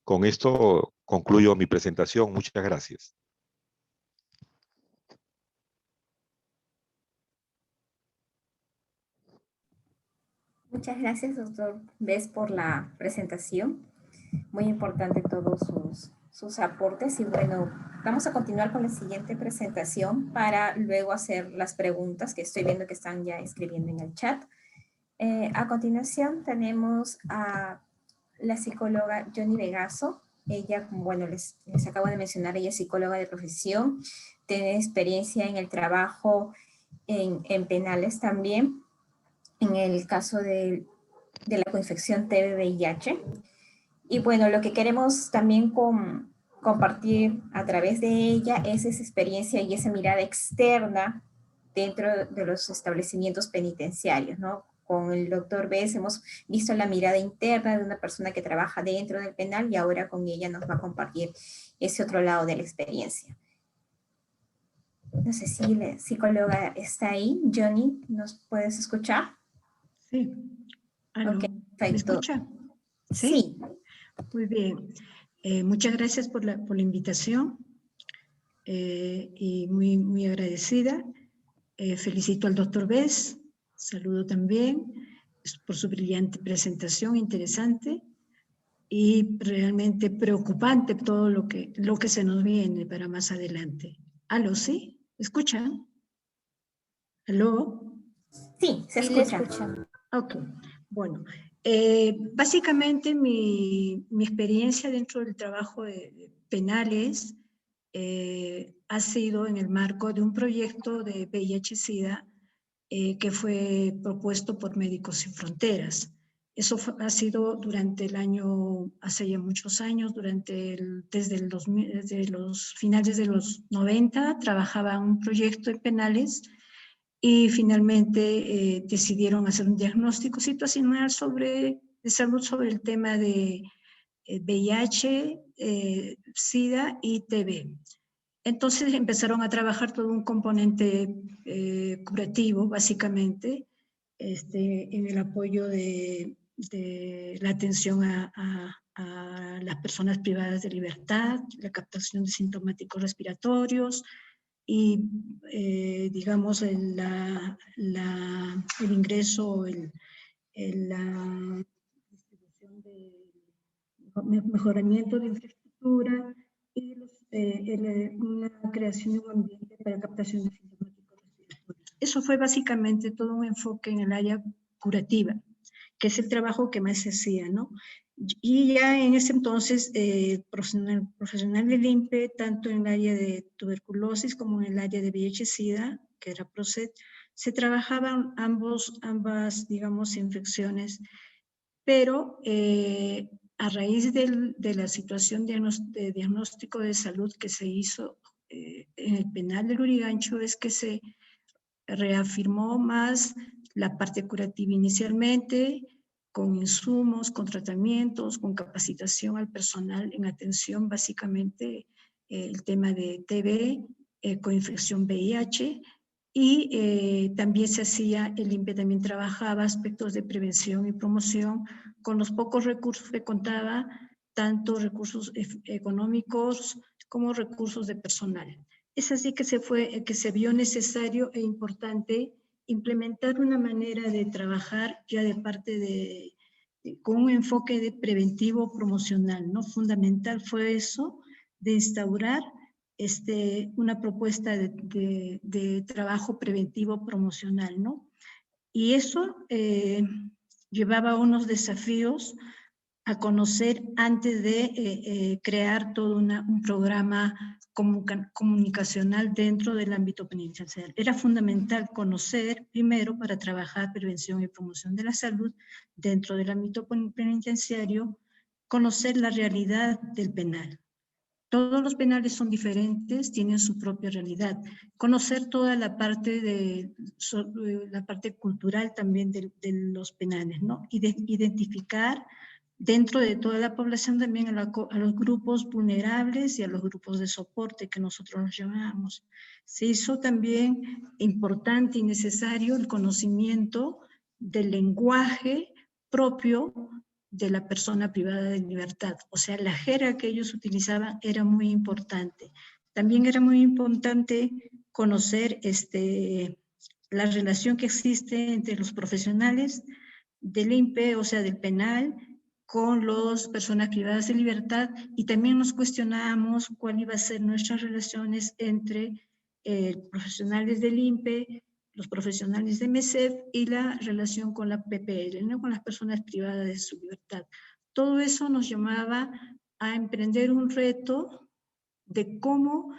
Con esto concluyo mi presentación. Muchas gracias. Muchas gracias, doctor Bess, por la presentación. Muy importante todos sus aportes. Y bueno, vamos a continuar con la siguiente presentación para luego hacer las preguntas que estoy viendo que están ya escribiendo en el chat. A continuación tenemos a la psicóloga Johnny Vegaso. Ella, bueno, les acabo de mencionar, ella es psicóloga de profesión, tiene experiencia en el trabajo en penales también, en el caso de la coinfección TB-VIH. Y bueno, lo que queremos también compartir a través de ella es esa experiencia y esa mirada externa dentro de los establecimientos penitenciarios, ¿no? Con el doctor Bess hemos visto la mirada interna de una persona que trabaja dentro del penal y ahora con ella nos va a compartir ese otro lado de la experiencia. No sé si la psicóloga está ahí. Johnny, ¿nos puedes escuchar? Sí. ¿Aló? Okay, ¿Me escucha? ¿Sí? Muy bien. Muchas gracias por la invitación y muy agradecida. Felicito al doctor Bess, saludo también por su brillante presentación, interesante y realmente preocupante todo lo que se nos viene para más adelante. ¿Aló, sí? ¿Me escuchan? ¿Aló? Sí, se escucha. Ok, bueno. Básicamente mi experiencia dentro del trabajo de penales ha sido en el marco de un proyecto de VIH-Sida que fue propuesto por Médicos Sin Fronteras. Eso ha sido durante el año, hace ya muchos años, desde los finales de los 90, trabajaba en un proyecto en penales y finalmente decidieron hacer un diagnóstico situacional de salud sobre el tema de VIH, SIDA y TB. Entonces empezaron a trabajar todo un componente curativo, básicamente, en el apoyo de la atención a las personas privadas de libertad, la captación de sintomáticos respiratorios, y digamos el ingreso, la distribución de mejoramiento de infraestructura y una creación de un ambiente para captación de sintomáticos respiratorios. Eso fue básicamente todo un enfoque en el área curativa, que es el trabajo que más se hacía, ¿no? Y ya en ese entonces, profesional del INPE, tanto en el área de tuberculosis como en el área de VIH-Sida, que era PROCED, se trabajaban ambas, digamos, infecciones, pero a raíz de la situación de diagnóstico de salud que se hizo en el penal del Lurigancho, es que se reafirmó más la parte curativa inicialmente, con insumos, con tratamientos, con capacitación al personal en atención, básicamente el tema de TB, coinfección VIH, y también se hacía, el INPE también trabajaba aspectos de prevención y promoción con los pocos recursos que contaba, tanto recursos económicos como recursos de personal. Es así que se vio necesario e importante implementar una manera de trabajar ya de parte con un enfoque de preventivo promocional, ¿no? Fundamental fue eso, de instaurar una propuesta de trabajo preventivo promocional, ¿no? Y eso llevaba unos desafíos a conocer antes de crear todo un programa comunicacional dentro del ámbito penitenciario. Era fundamental conocer primero para trabajar prevención y promoción de la salud dentro del ámbito penitenciario, conocer la realidad del penal. Todos los penales son diferentes, tienen su propia realidad. Conocer toda la parte, la parte cultural también de los penales, ¿no? Y de identificar dentro de toda la población también a los grupos vulnerables y a los grupos de soporte que nosotros nos llamamos. Se hizo también importante y necesario el conocimiento del lenguaje propio de la persona privada de libertad. O sea, la jerga que ellos utilizaban era muy importante. También era muy importante conocer la relación que existe entre los profesionales del INPE, o sea, del penal, con las personas privadas de libertad, y también nos cuestionábamos cuál iba a ser nuestras relaciones entre profesionales del INPE, los profesionales de MESEF y la relación con la PPL, ¿no? Con las personas privadas de su libertad. Todo eso nos llamaba a emprender un reto de cómo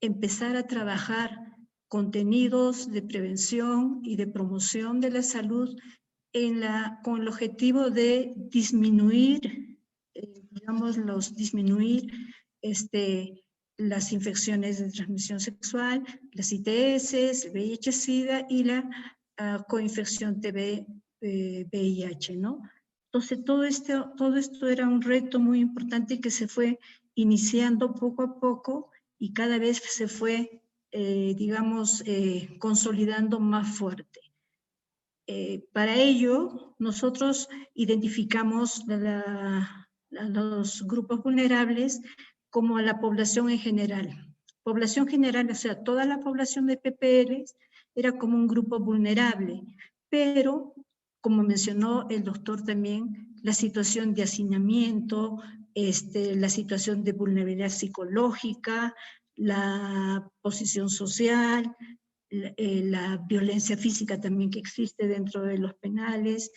empezar a trabajar contenidos de prevención y de promoción de la salud con el objetivo de disminuir, disminuir las infecciones de transmisión sexual, las ITS, el VIH-Sida y la coinfección TB-VIH, ¿no? Entonces, todo esto era un reto muy importante que se fue iniciando poco a poco y cada vez se fue, consolidando más fuerte. Para ello, nosotros identificamos a los grupos vulnerables como a la población en general. Población general, o sea, toda la población de PPL era como un grupo vulnerable, pero, como mencionó el doctor también, la situación de hacinamiento, la situación de vulnerabilidad psicológica, la posición social, la violencia física también que existe dentro de los penales,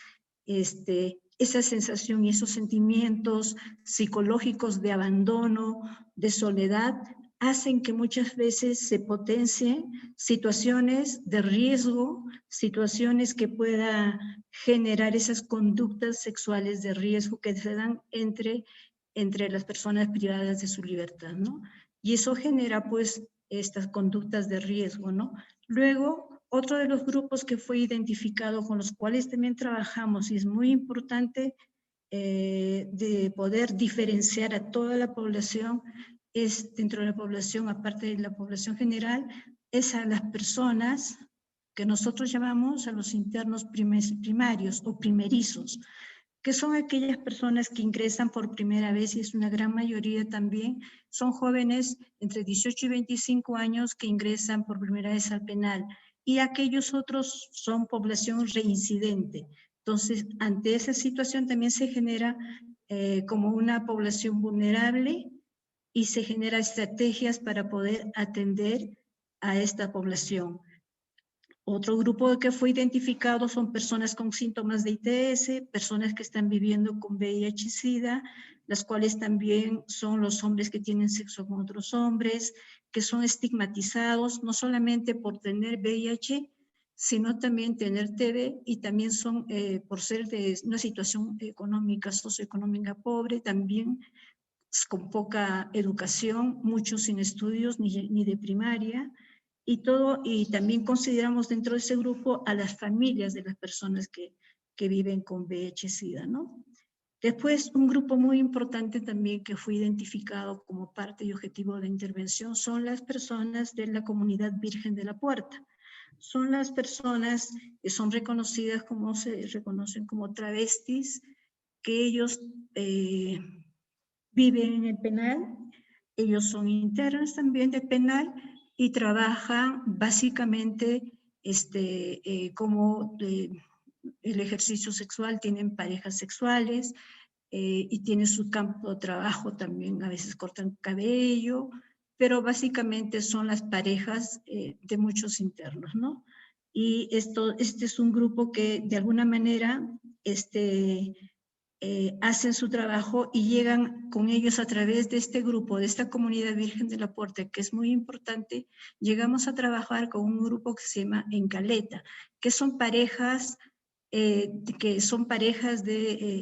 esa sensación y esos sentimientos psicológicos de abandono, de soledad, hacen que muchas veces se potencien situaciones de riesgo, situaciones que puedan generar esas conductas sexuales de riesgo que se dan entre las personas privadas de su libertad, ¿no? Y eso genera, pues, estas conductas de riesgo, ¿no? Luego, otro de los grupos que fue identificado con los cuales también trabajamos y es muy importante de poder diferenciar a toda la población, es dentro de la población, aparte de la población general, es a las personas que nosotros llamamos a los internos primarios o primerizos, que son aquellas personas que ingresan por primera vez, y es una gran mayoría también, son jóvenes entre 18 y 25 años que ingresan por primera vez al penal, y aquellos otros son población reincidente. Entonces, ante esa situación también se genera como una población vulnerable y se generan estrategias para poder atender a esta población. Otro grupo que fue identificado son personas con síntomas de ITS, personas que están viviendo con VIH y SIDA, las cuales también son los hombres que tienen sexo con otros hombres, que son estigmatizados no solamente por tener VIH, sino también tener TB, y también son, por ser de una situación económica, socioeconómica pobre, también con poca educación, muchos sin estudios ni de primaria, y también consideramos dentro de ese grupo a las familias de las personas que viven con VIH-Sida, ¿no? Después, un grupo muy importante también que fue identificado como parte y objetivo de intervención son las personas de la comunidad Virgen de la Puerta. Son las personas que son reconocidas como, se reconocen como travestis, que ellos viven en el penal, ellos son internos también del penal, y trabajan básicamente como el ejercicio sexual, tienen parejas sexuales y tienen su campo de trabajo también, a veces cortan cabello, pero básicamente son las parejas de muchos internos, ¿no? Y este es un grupo que de alguna manera hacen su trabajo y llegan con ellos a través de este grupo, de esta comunidad Virgen de la Puerta, que es muy importante. Llegamos a trabajar con un grupo que se llama Encaleta, que son parejas de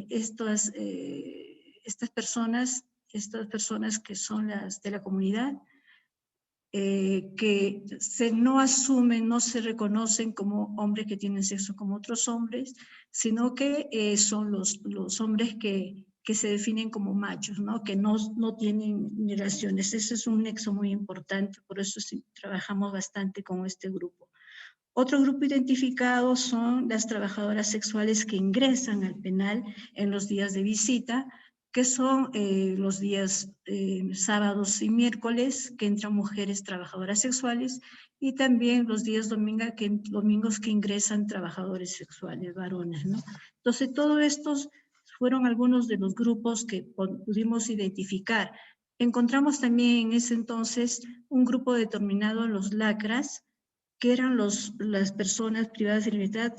estas estas personas que son las de la comunidad, que no asumen, no se reconocen como hombres que tienen sexo como otros hombres, sino que son los hombres que se definen como machos, ¿no? Que no tienen relaciones. Ese es un nexo muy importante, por eso sí, trabajamos bastante con este grupo. Otro grupo identificado son las trabajadoras sexuales que ingresan al penal en los días de visita, que son los días sábados y miércoles, que entran mujeres trabajadoras sexuales, y también los días domingos que ingresan trabajadores sexuales, varones, ¿no? Entonces, todos estos fueron algunos de los grupos que pudimos identificar. Encontramos también en ese entonces un grupo determinado, los lacras, que eran las personas privadas de libertad,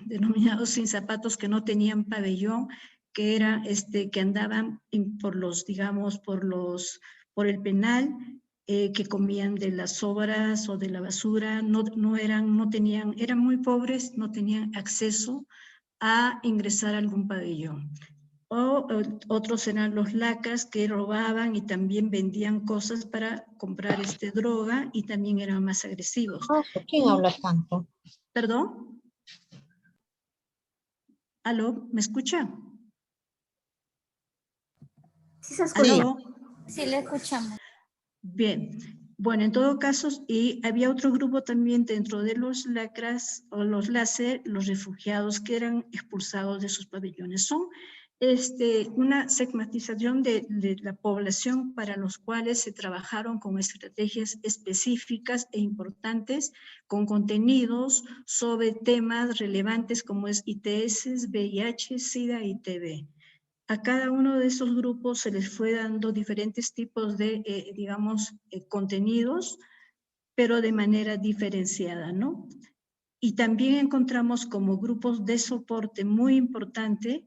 denominados sin zapatos, que no tenían pabellón, que andaban por el penal, que comían de las sobras o de la basura, eran muy pobres, no tenían acceso a ingresar a algún pabellón. Otros eran los lacas, que robaban y también vendían cosas para comprar droga, y también eran más agresivos. ¿Quién habla tanto? ¿Perdón? ¿Aló? ¿Me escucha? Sí se escucha. ¿Aló? Sí, le escuchamos. Bien. Bueno, en todo caso, y había otro grupo también dentro de los lacras o los láser, los refugiados que eran expulsados de sus pabellones. Son una segmentización de la población para los cuales se trabajaron con estrategias específicas e importantes, con contenidos sobre temas relevantes como es ITS, VIH, SIDA y TB. A cada uno de esos grupos se les fue dando diferentes tipos de, contenidos, pero de manera diferenciada, ¿no? Y también encontramos como grupos de soporte muy importante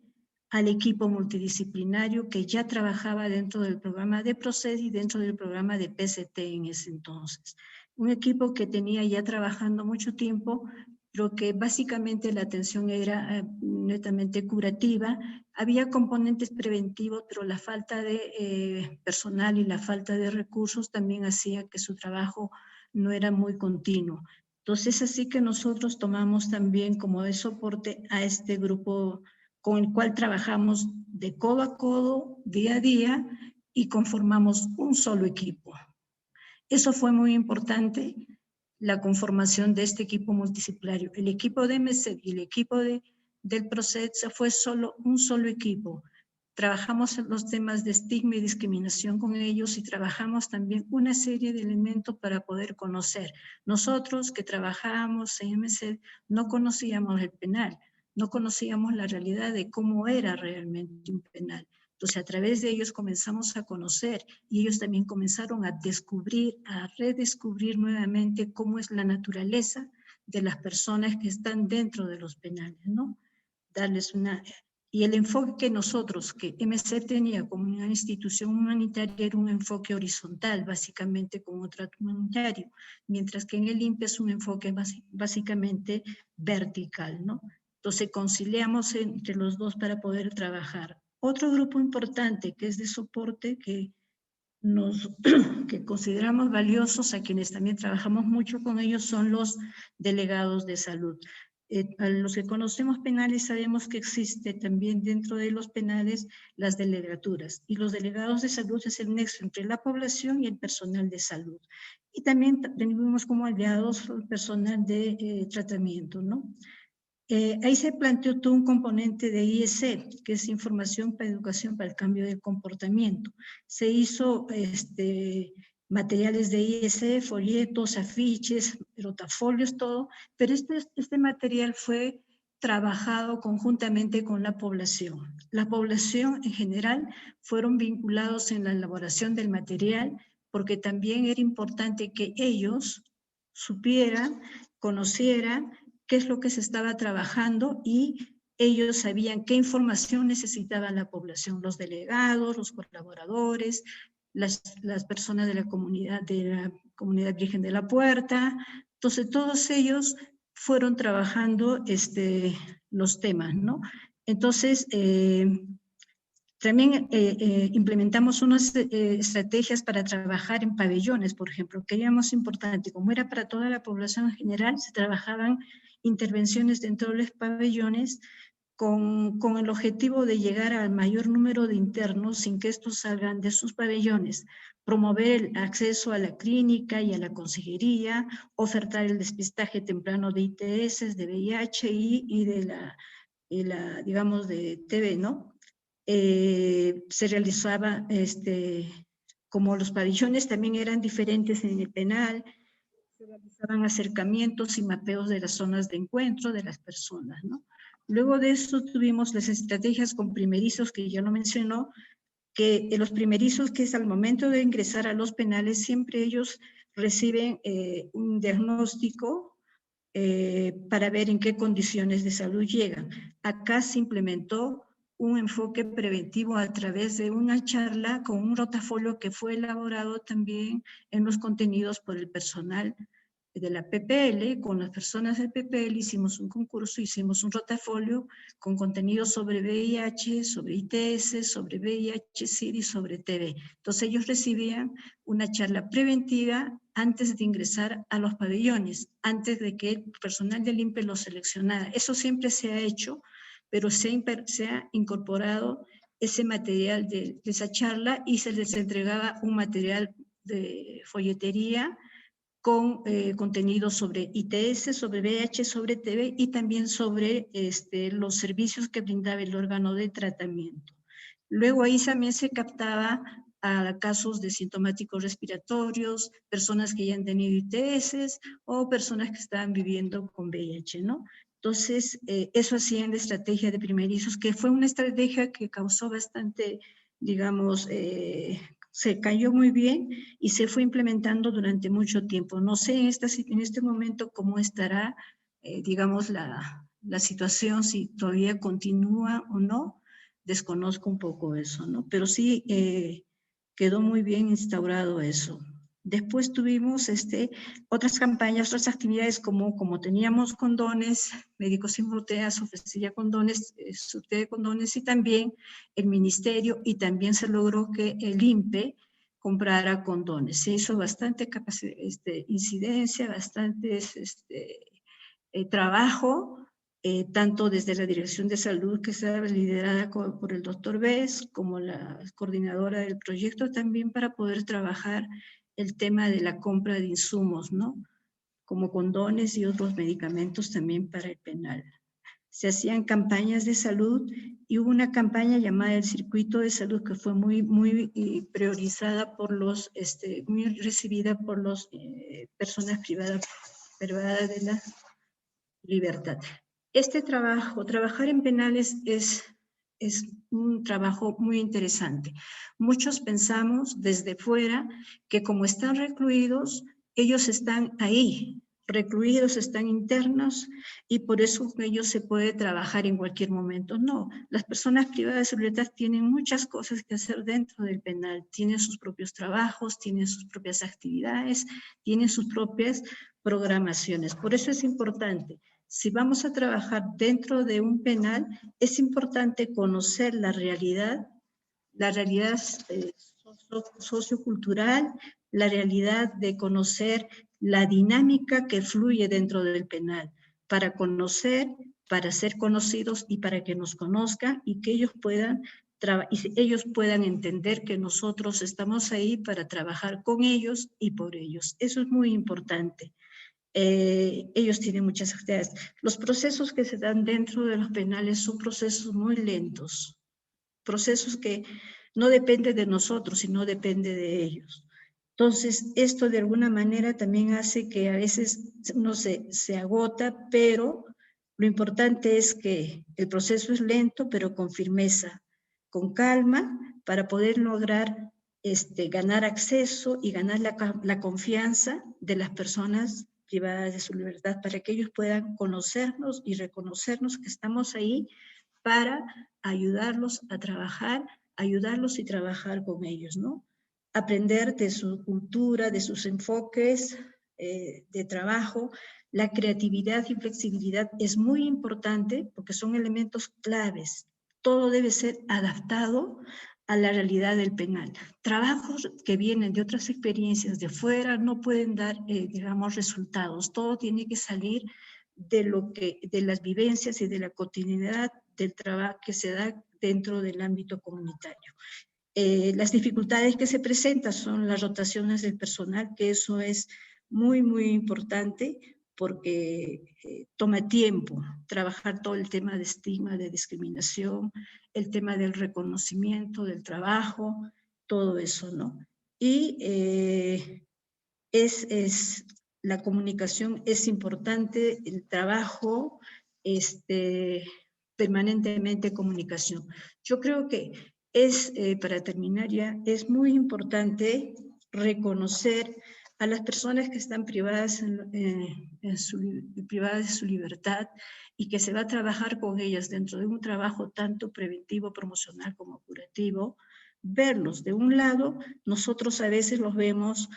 al equipo multidisciplinario que ya trabajaba dentro del programa de PROCED y dentro del programa de PCT en ese entonces. Un equipo que tenía ya trabajando mucho tiempo, pero que básicamente la atención era netamente curativa. Había componentes preventivos, pero la falta de personal y la falta de recursos también hacía que su trabajo no era muy continuo. Entonces, así que nosotros tomamos también como de soporte a este grupo con el cual trabajamos de codo a codo, día a día, y conformamos un solo equipo. Eso fue muy importante, la conformación de este equipo multidisciplinario. El equipo de MESED y el equipo del PROCED fue un solo equipo. Trabajamos en los temas de estigma y discriminación con ellos, y trabajamos también una serie de elementos para poder conocer. Nosotros que trabajábamos en MESED no conocíamos el penal, no conocíamos la realidad de cómo era realmente un penal. Entonces, a través de ellos comenzamos a conocer, y ellos también comenzaron a descubrir, a redescubrir nuevamente cómo es la naturaleza de las personas que están dentro de los penales, ¿no? Y el enfoque que nosotros, que MC tenía como una institución humanitaria, era un enfoque horizontal, básicamente como trato humanitario, mientras que en el INPE es un enfoque básicamente vertical, ¿no? Entonces conciliamos entre los dos para poder trabajar. Otro grupo importante que es de soporte, que consideramos valiosos, a quienes también trabajamos mucho con ellos, son los delegados de salud. A los que conocemos penales sabemos que existe también dentro de los penales las delegaturas, y los delegados de salud es el nexo entre la población y el personal de salud. Y también tenemos como aliados el personal de tratamiento, ¿no? Ahí se planteó todo un componente de IEC, que es Información para Educación para el Cambio de Comportamiento. Se hizo materiales de IEC, folletos, afiches, rotafolios, todo, pero este material fue trabajado conjuntamente con la población. La población en general fueron vinculados en la elaboración del material, porque también era importante que ellos supieran, conocieran qué es lo que se estaba trabajando, y ellos sabían qué información necesitaba la población, los delegados, los colaboradores, las personas de la comunidad Virgen de la Puerta. Entonces todos ellos fueron trabajando los temas, ¿no? Entonces También implementamos unas estrategias para trabajar en pabellones, por ejemplo, que era más importante. Como era para toda la población en general, se trabajaban intervenciones dentro de los pabellones con el objetivo de llegar al mayor número de internos sin que estos salgan de sus pabellones, promover el acceso a la clínica y a la consejería, ofertar el despistaje temprano de ITS, de VIH y de la, digamos, de TB, ¿no? Se realizaba, como los pabellones también eran diferentes en el penal, se realizaban acercamientos y mapeos de las zonas de encuentro de las personas, ¿no? Luego de eso tuvimos las estrategias con primerizos, que ya lo mencionó, que los primerizos, que es al momento de ingresar a los penales, siempre ellos reciben un diagnóstico para ver en qué condiciones de salud llegan. Acá se implementó un enfoque preventivo a través de una charla con un rotafolio que fue elaborado también en los contenidos por el personal de la PPL. Con las personas del PPL hicimos un concurso, hicimos un rotafolio con contenidos sobre VIH, sobre ITS, sobre VIH-Sida y sobre TB. Entonces ellos recibían una charla preventiva antes de ingresar a los pabellones, antes de que el personal del INPE los seleccionara. Eso siempre se ha hecho, pero se ha incorporado ese material de esa charla y se les entregaba un material de folletería con contenido sobre ITS, sobre VIH, sobre TB y también sobre los servicios que brindaba el órgano de tratamiento. Luego ahí también se captaba a casos de sintomáticos respiratorios, personas que ya han tenido ITS o personas que estaban viviendo con VIH, ¿no? Entonces, eso hacía en la estrategia de primerizos, que fue una estrategia que causó bastante, digamos, se cayó muy bien y se fue implementando durante mucho tiempo. No sé en este momento cómo estará, digamos, la situación, si todavía continúa o no, desconozco un poco eso, ¿no? Pero sí quedó muy bien instaurado eso. Después tuvimos otras campañas, otras actividades como teníamos condones, Médicos Sin Fronteras ofrecía condones, sorteo de condones, y también el ministerio, y también se logró que el INPE comprara condones. Se hizo bastante incidencia, bastante trabajo, tanto desde la Dirección de Salud, que estaba liderada por el doctor Bess, como la coordinadora del proyecto también, para poder trabajar el tema de la compra de insumos, ¿no? Como condones y otros medicamentos también para el penal. Se hacían campañas de salud y hubo una campaña llamada el Circuito de Salud que fue muy priorizada por los, muy recibida por las personas privadas de la libertad. Este trabajo, trabajar en penales es un trabajo muy interesante. Muchos pensamos desde fuera que como están recluidos, ellos están ahí, recluidos, están internos y por eso con ellos se puede trabajar en cualquier momento. No, las personas privadas de libertad tienen muchas cosas que hacer dentro del penal, tienen sus propios trabajos, tienen sus propias actividades, tienen sus propias programaciones. Por eso es importante, si vamos a trabajar dentro de un penal, es importante conocer la realidad sociocultural, la realidad de conocer la dinámica que fluye dentro del penal, para conocer, para ser conocidos y para que nos conozcan y que ellos puedan entender que nosotros estamos ahí para trabajar con ellos y por ellos. Eso es muy importante. Ellos tienen muchas actividades. Los procesos que se dan dentro de los penales son procesos muy lentos, procesos que no dependen de nosotros, sino depende de ellos. Entonces, esto de alguna manera también hace que a veces uno se agota, pero lo importante es que el proceso es lento, pero con firmeza, con calma, para poder lograr ganar acceso y ganar la confianza de las personas privadas de su libertad, para que ellos puedan conocernos y reconocernos que estamos ahí para ayudarlos a trabajar, ayudarlos y trabajar con ellos, ¿no? Aprender de su cultura, de sus enfoques de trabajo. La creatividad y flexibilidad es muy importante porque son elementos claves todo debe ser adaptado a la realidad del penal. Trabajos que vienen de otras experiencias de fuera no pueden dar, digamos, resultados. Todo tiene que salir de las vivencias y de la cotidianidad del trabajo que se da dentro del ámbito comunitario. Las dificultades que se presentan son las rotaciones del personal, que eso es muy, muy importante, porque toma tiempo trabajar todo el tema de estigma, de discriminación, el tema del reconocimiento del trabajo, todo eso, ¿no? Y la comunicación es importante, el trabajo, permanentemente comunicación. Yo creo que para terminar ya, es muy importante reconocer a las personas que están privadas de su libertad y que se va a trabajar con ellas dentro de un trabajo tanto preventivo, promocional como curativo, verlos. De un lado, nosotros a veces los vemos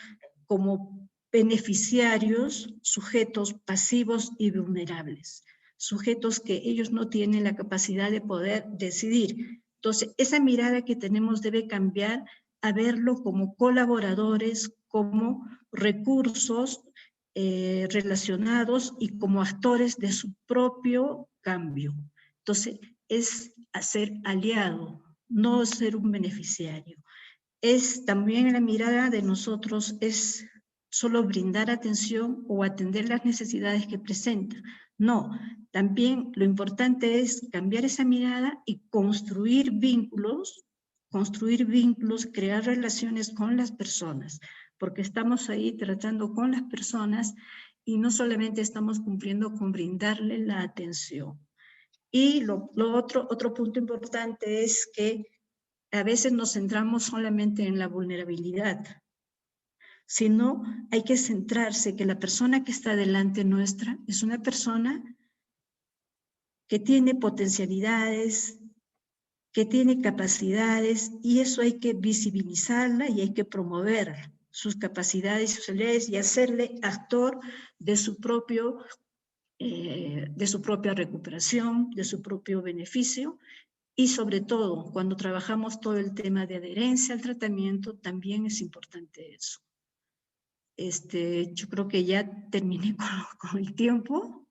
como beneficiarios, sujetos pasivos y vulnerables, sujetos que ellos no tienen la capacidad de poder decidir. Entonces, esa mirada que tenemos debe cambiar a verlo como colaboradores, como recursos relacionados y como actores de su propio cambio. Entonces, es ser aliado, no ser un beneficiario. Es también la mirada de nosotros, es solo brindar atención o atender las necesidades que presenta. No, también lo importante es cambiar esa mirada y construir vínculos, crear relaciones con las personas, porque estamos ahí tratando con las personas y no solamente estamos cumpliendo con brindarle la atención. Y otro punto importante es que a veces nos centramos solamente en la vulnerabilidad, sino hay que centrarse que la persona que está delante nuestra es una persona que tiene potencialidades, que tiene capacidades, y eso hay que visibilizarla y hay que promover sus capacidades y sus habilidades y hacerle actor de su propia recuperación, de su propio beneficio. Y sobre todo, cuando trabajamos todo el tema de adherencia al tratamiento, también es importante eso. Yo creo que ya terminé con el tiempo.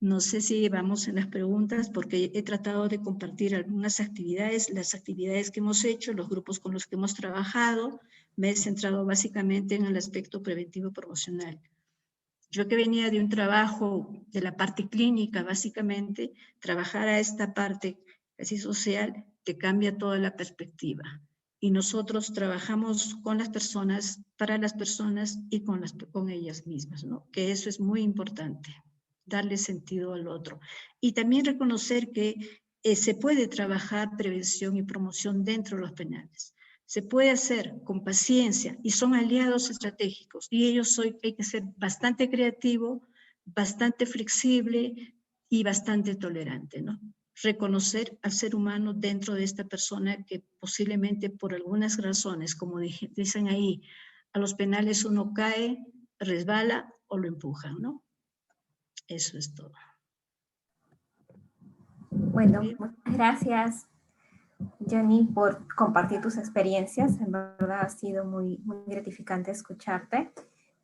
No sé si vamos en las preguntas, porque he tratado de compartir algunas actividades, las actividades que hemos hecho, los grupos con los que hemos trabajado. Me he centrado básicamente en el aspecto preventivo promocional. Yo que venía de un trabajo de la parte clínica, básicamente, trabajar a esta parte casi social, te cambia toda la perspectiva. Y nosotros trabajamos con las personas, para las personas y con ellas mismas, ¿no? Que eso es muy importante, darle sentido al otro. Y también reconocer que se puede trabajar prevención y promoción dentro de los penales. Se puede hacer con paciencia y son aliados estratégicos. Y hay que ser bastante creativo, bastante flexible y bastante tolerante, ¿no? Reconocer al ser humano dentro de esta persona que posiblemente por algunas razones, como dicen ahí, a los penales uno cae, resbala o lo empujan, ¿no? Eso es todo. Bueno, muchas gracias, Jenny, por compartir tus experiencias. En verdad ha sido muy, muy gratificante escucharte.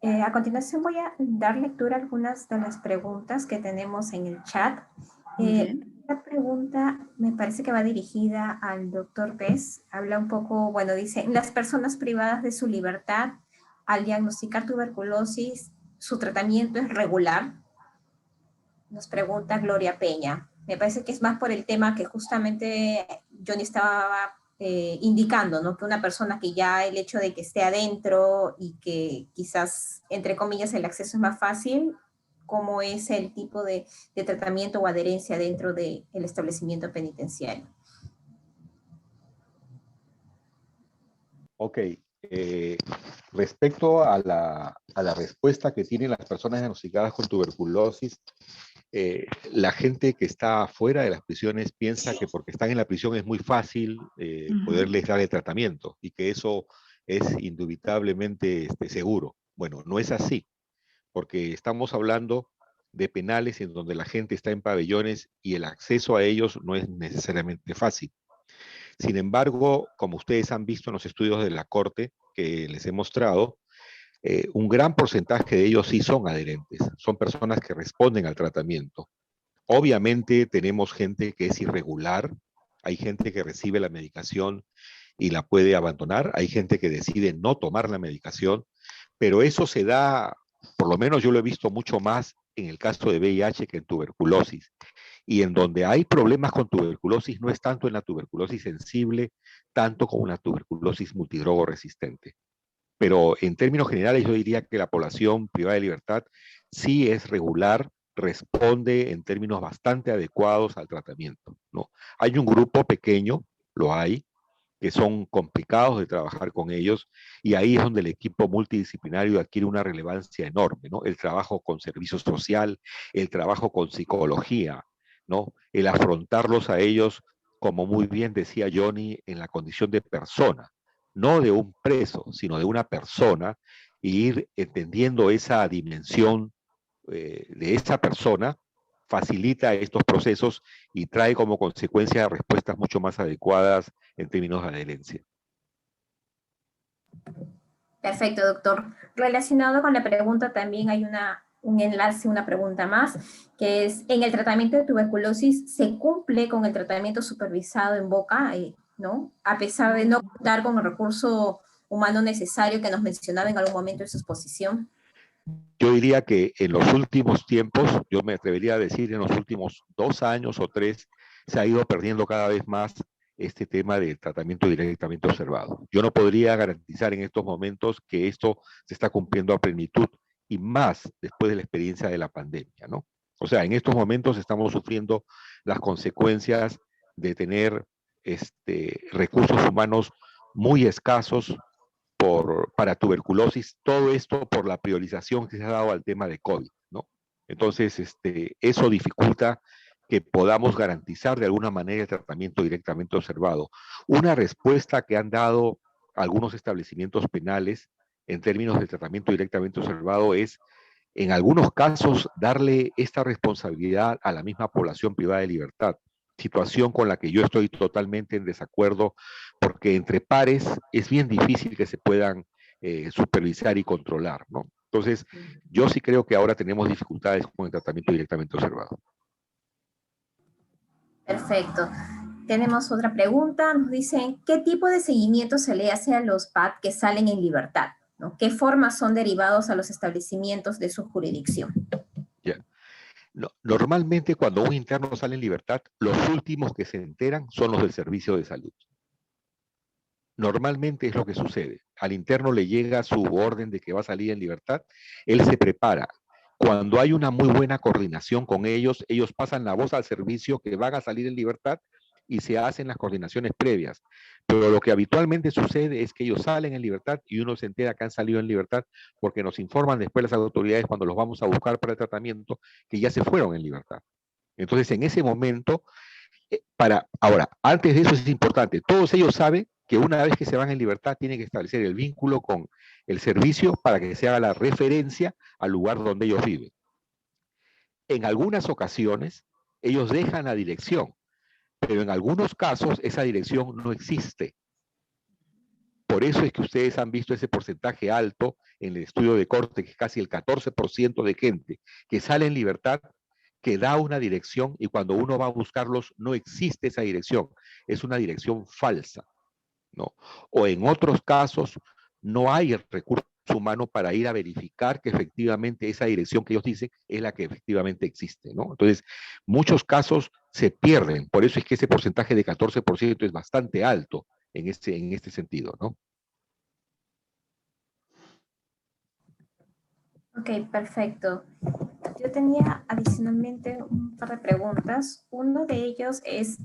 A continuación voy a dar lectura a algunas de las preguntas que tenemos en el chat. Esta pregunta me parece que va dirigida al doctor Pez. Habla un poco, bueno, dice, las personas privadas de su libertad al diagnosticar tuberculosis, ¿su tratamiento es regular? Nos pregunta Gloria Peña. Me parece que es más por el tema que justamente Johnny estaba indicando, ¿no? Que una persona que ya el hecho de que esté adentro y que quizás, entre comillas, el acceso es más fácil, ¿cómo es el tipo de tratamiento o adherencia dentro del establecimiento penitenciario? Ok. Respecto a la respuesta que tienen las personas diagnosticadas con tuberculosis, la gente que está fuera de las prisiones piensa que porque están en la prisión es muy fácil poderles dar el tratamiento y que eso es indubitablemente seguro. Bueno, no es así, porque estamos hablando de penales en donde la gente está en pabellones y el acceso a ellos no es necesariamente fácil. Sin embargo, como ustedes han visto en los estudios de la Corte que les he mostrado, un gran porcentaje de ellos sí son adherentes, son personas que responden al tratamiento. Obviamente tenemos gente que es irregular, hay gente que recibe la medicación y la puede abandonar, hay gente que decide no tomar la medicación, pero eso se da, por lo menos yo lo he visto mucho más en el caso de VIH que en tuberculosis. Y en donde hay problemas con tuberculosis no es tanto en la tuberculosis sensible, tanto como en la tuberculosis multidrogo resistente. Pero en términos generales yo diría que la población privada de libertad sí es regular, responde en términos bastante adecuados al tratamiento, ¿no? Hay un grupo pequeño, lo hay, que son complicados de trabajar con ellos, y ahí es donde el equipo multidisciplinario adquiere una relevancia enorme, ¿no? El trabajo con servicio social, el trabajo con psicología, ¿no? El afrontarlos a ellos, como muy bien decía Johnny, en la condición de persona, no de un preso, sino de una persona, y ir entendiendo esa dimensión de esa persona, facilita estos procesos y trae como consecuencia respuestas mucho más adecuadas en términos de adherencia. Perfecto, doctor. Relacionado con la pregunta también hay un enlace, una pregunta más, que es, ¿en el tratamiento de tuberculosis se cumple con el tratamiento supervisado en boca, ¿no? A pesar de no contar con el recurso humano necesario que nos mencionaba en algún momento en su exposición? Yo diría que en los últimos tiempos, yo me atrevería a decir en los últimos 2 años o 3, se ha ido perdiendo cada vez más este tema del tratamiento directamente observado. Yo no podría garantizar en estos momentos que esto se está cumpliendo a plenitud y más después de la experiencia de la pandemia, ¿no? O sea, en estos momentos estamos sufriendo las consecuencias de tener recursos humanos muy escasos para tuberculosis, todo esto por la priorización que se ha dado al tema de COVID, ¿no? Entonces, eso dificulta que podamos garantizar de alguna manera el tratamiento directamente observado. Una respuesta que han dado algunos establecimientos penales en términos de tratamiento directamente observado es, en algunos casos, darle esta responsabilidad a la misma población privada de libertad, situación con la que yo estoy totalmente en desacuerdo, porque entre pares es bien difícil que se puedan supervisar y controlar, ¿no? Entonces, yo sí creo que ahora tenemos dificultades con el tratamiento directamente observado. Perfecto. Tenemos otra pregunta. Nos dicen, ¿qué tipo de seguimiento se le hace a los PAD que salen en libertad, ¿no? ¿Qué formas son derivados a los establecimientos de su jurisdicción? Yeah. No, normalmente cuando un interno sale en libertad, los últimos que se enteran son los del servicio de salud. Normalmente es lo que sucede. Al interno le llega su orden de que va a salir en libertad, él se prepara. Cuando hay una muy buena coordinación con ellos, ellos pasan la voz al servicio que van a salir en libertad y se hacen las coordinaciones previas. Pero lo que habitualmente sucede es que ellos salen en libertad y uno se entera que han salido en libertad porque nos informan después las autoridades cuando los vamos a buscar para el tratamiento que ya se fueron en libertad. Entonces, en ese momento, ahora, antes de eso es importante, todos ellos saben que una vez que se van en libertad tienen que establecer el vínculo con el servicio para que se haga la referencia al lugar donde ellos viven. En algunas ocasiones, ellos dejan la dirección, pero en algunos casos esa dirección no existe. Por eso es que ustedes han visto ese porcentaje alto en el estudio de corte, que es casi el 14% de gente que sale en libertad, que da una dirección y cuando uno va a buscarlos no existe esa dirección, es una dirección falsa, ¿no? O en otros casos no hay el recurso humano para ir a verificar que efectivamente esa dirección que ellos dicen es la que efectivamente existe, ¿no? Entonces, muchos casos se pierden, por eso es que ese porcentaje de 14% es bastante alto en este sentido, ¿no? Ok, perfecto. Yo tenía adicionalmente un par de preguntas. Uno de ellos es,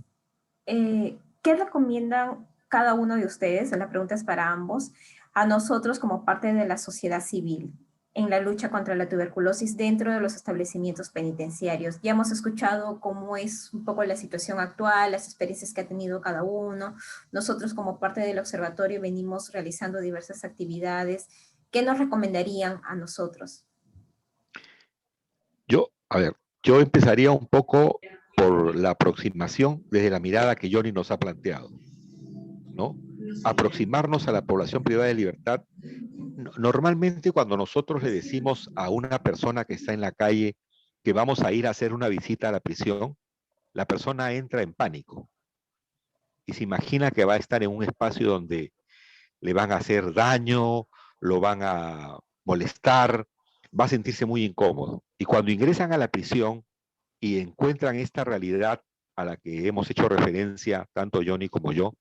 ¿qué recomiendan cada uno de ustedes? La pregunta es para ambos, a nosotros como parte de la sociedad civil en la lucha contra la tuberculosis dentro de los establecimientos penitenciarios. Ya hemos escuchado cómo es un poco la situación actual, las experiencias que ha tenido cada uno. Nosotros como parte del observatorio venimos realizando diversas actividades. ¿Qué nos recomendarían a nosotros? A ver, yo empezaría un poco por la aproximación desde la mirada que Johnny nos ha planteado, ¿no? Aproximarnos a la población privada de libertad. Normalmente cuando nosotros le decimos a una persona que está en la calle que vamos a ir a hacer una visita a la prisión, la persona entra en pánico y se imagina que va a estar en un espacio donde le van a hacer daño, lo van a molestar, va a sentirse muy incómodo. Y cuando ingresan a la prisión y encuentran esta realidad a la que hemos hecho referencia tanto Johnny como yo,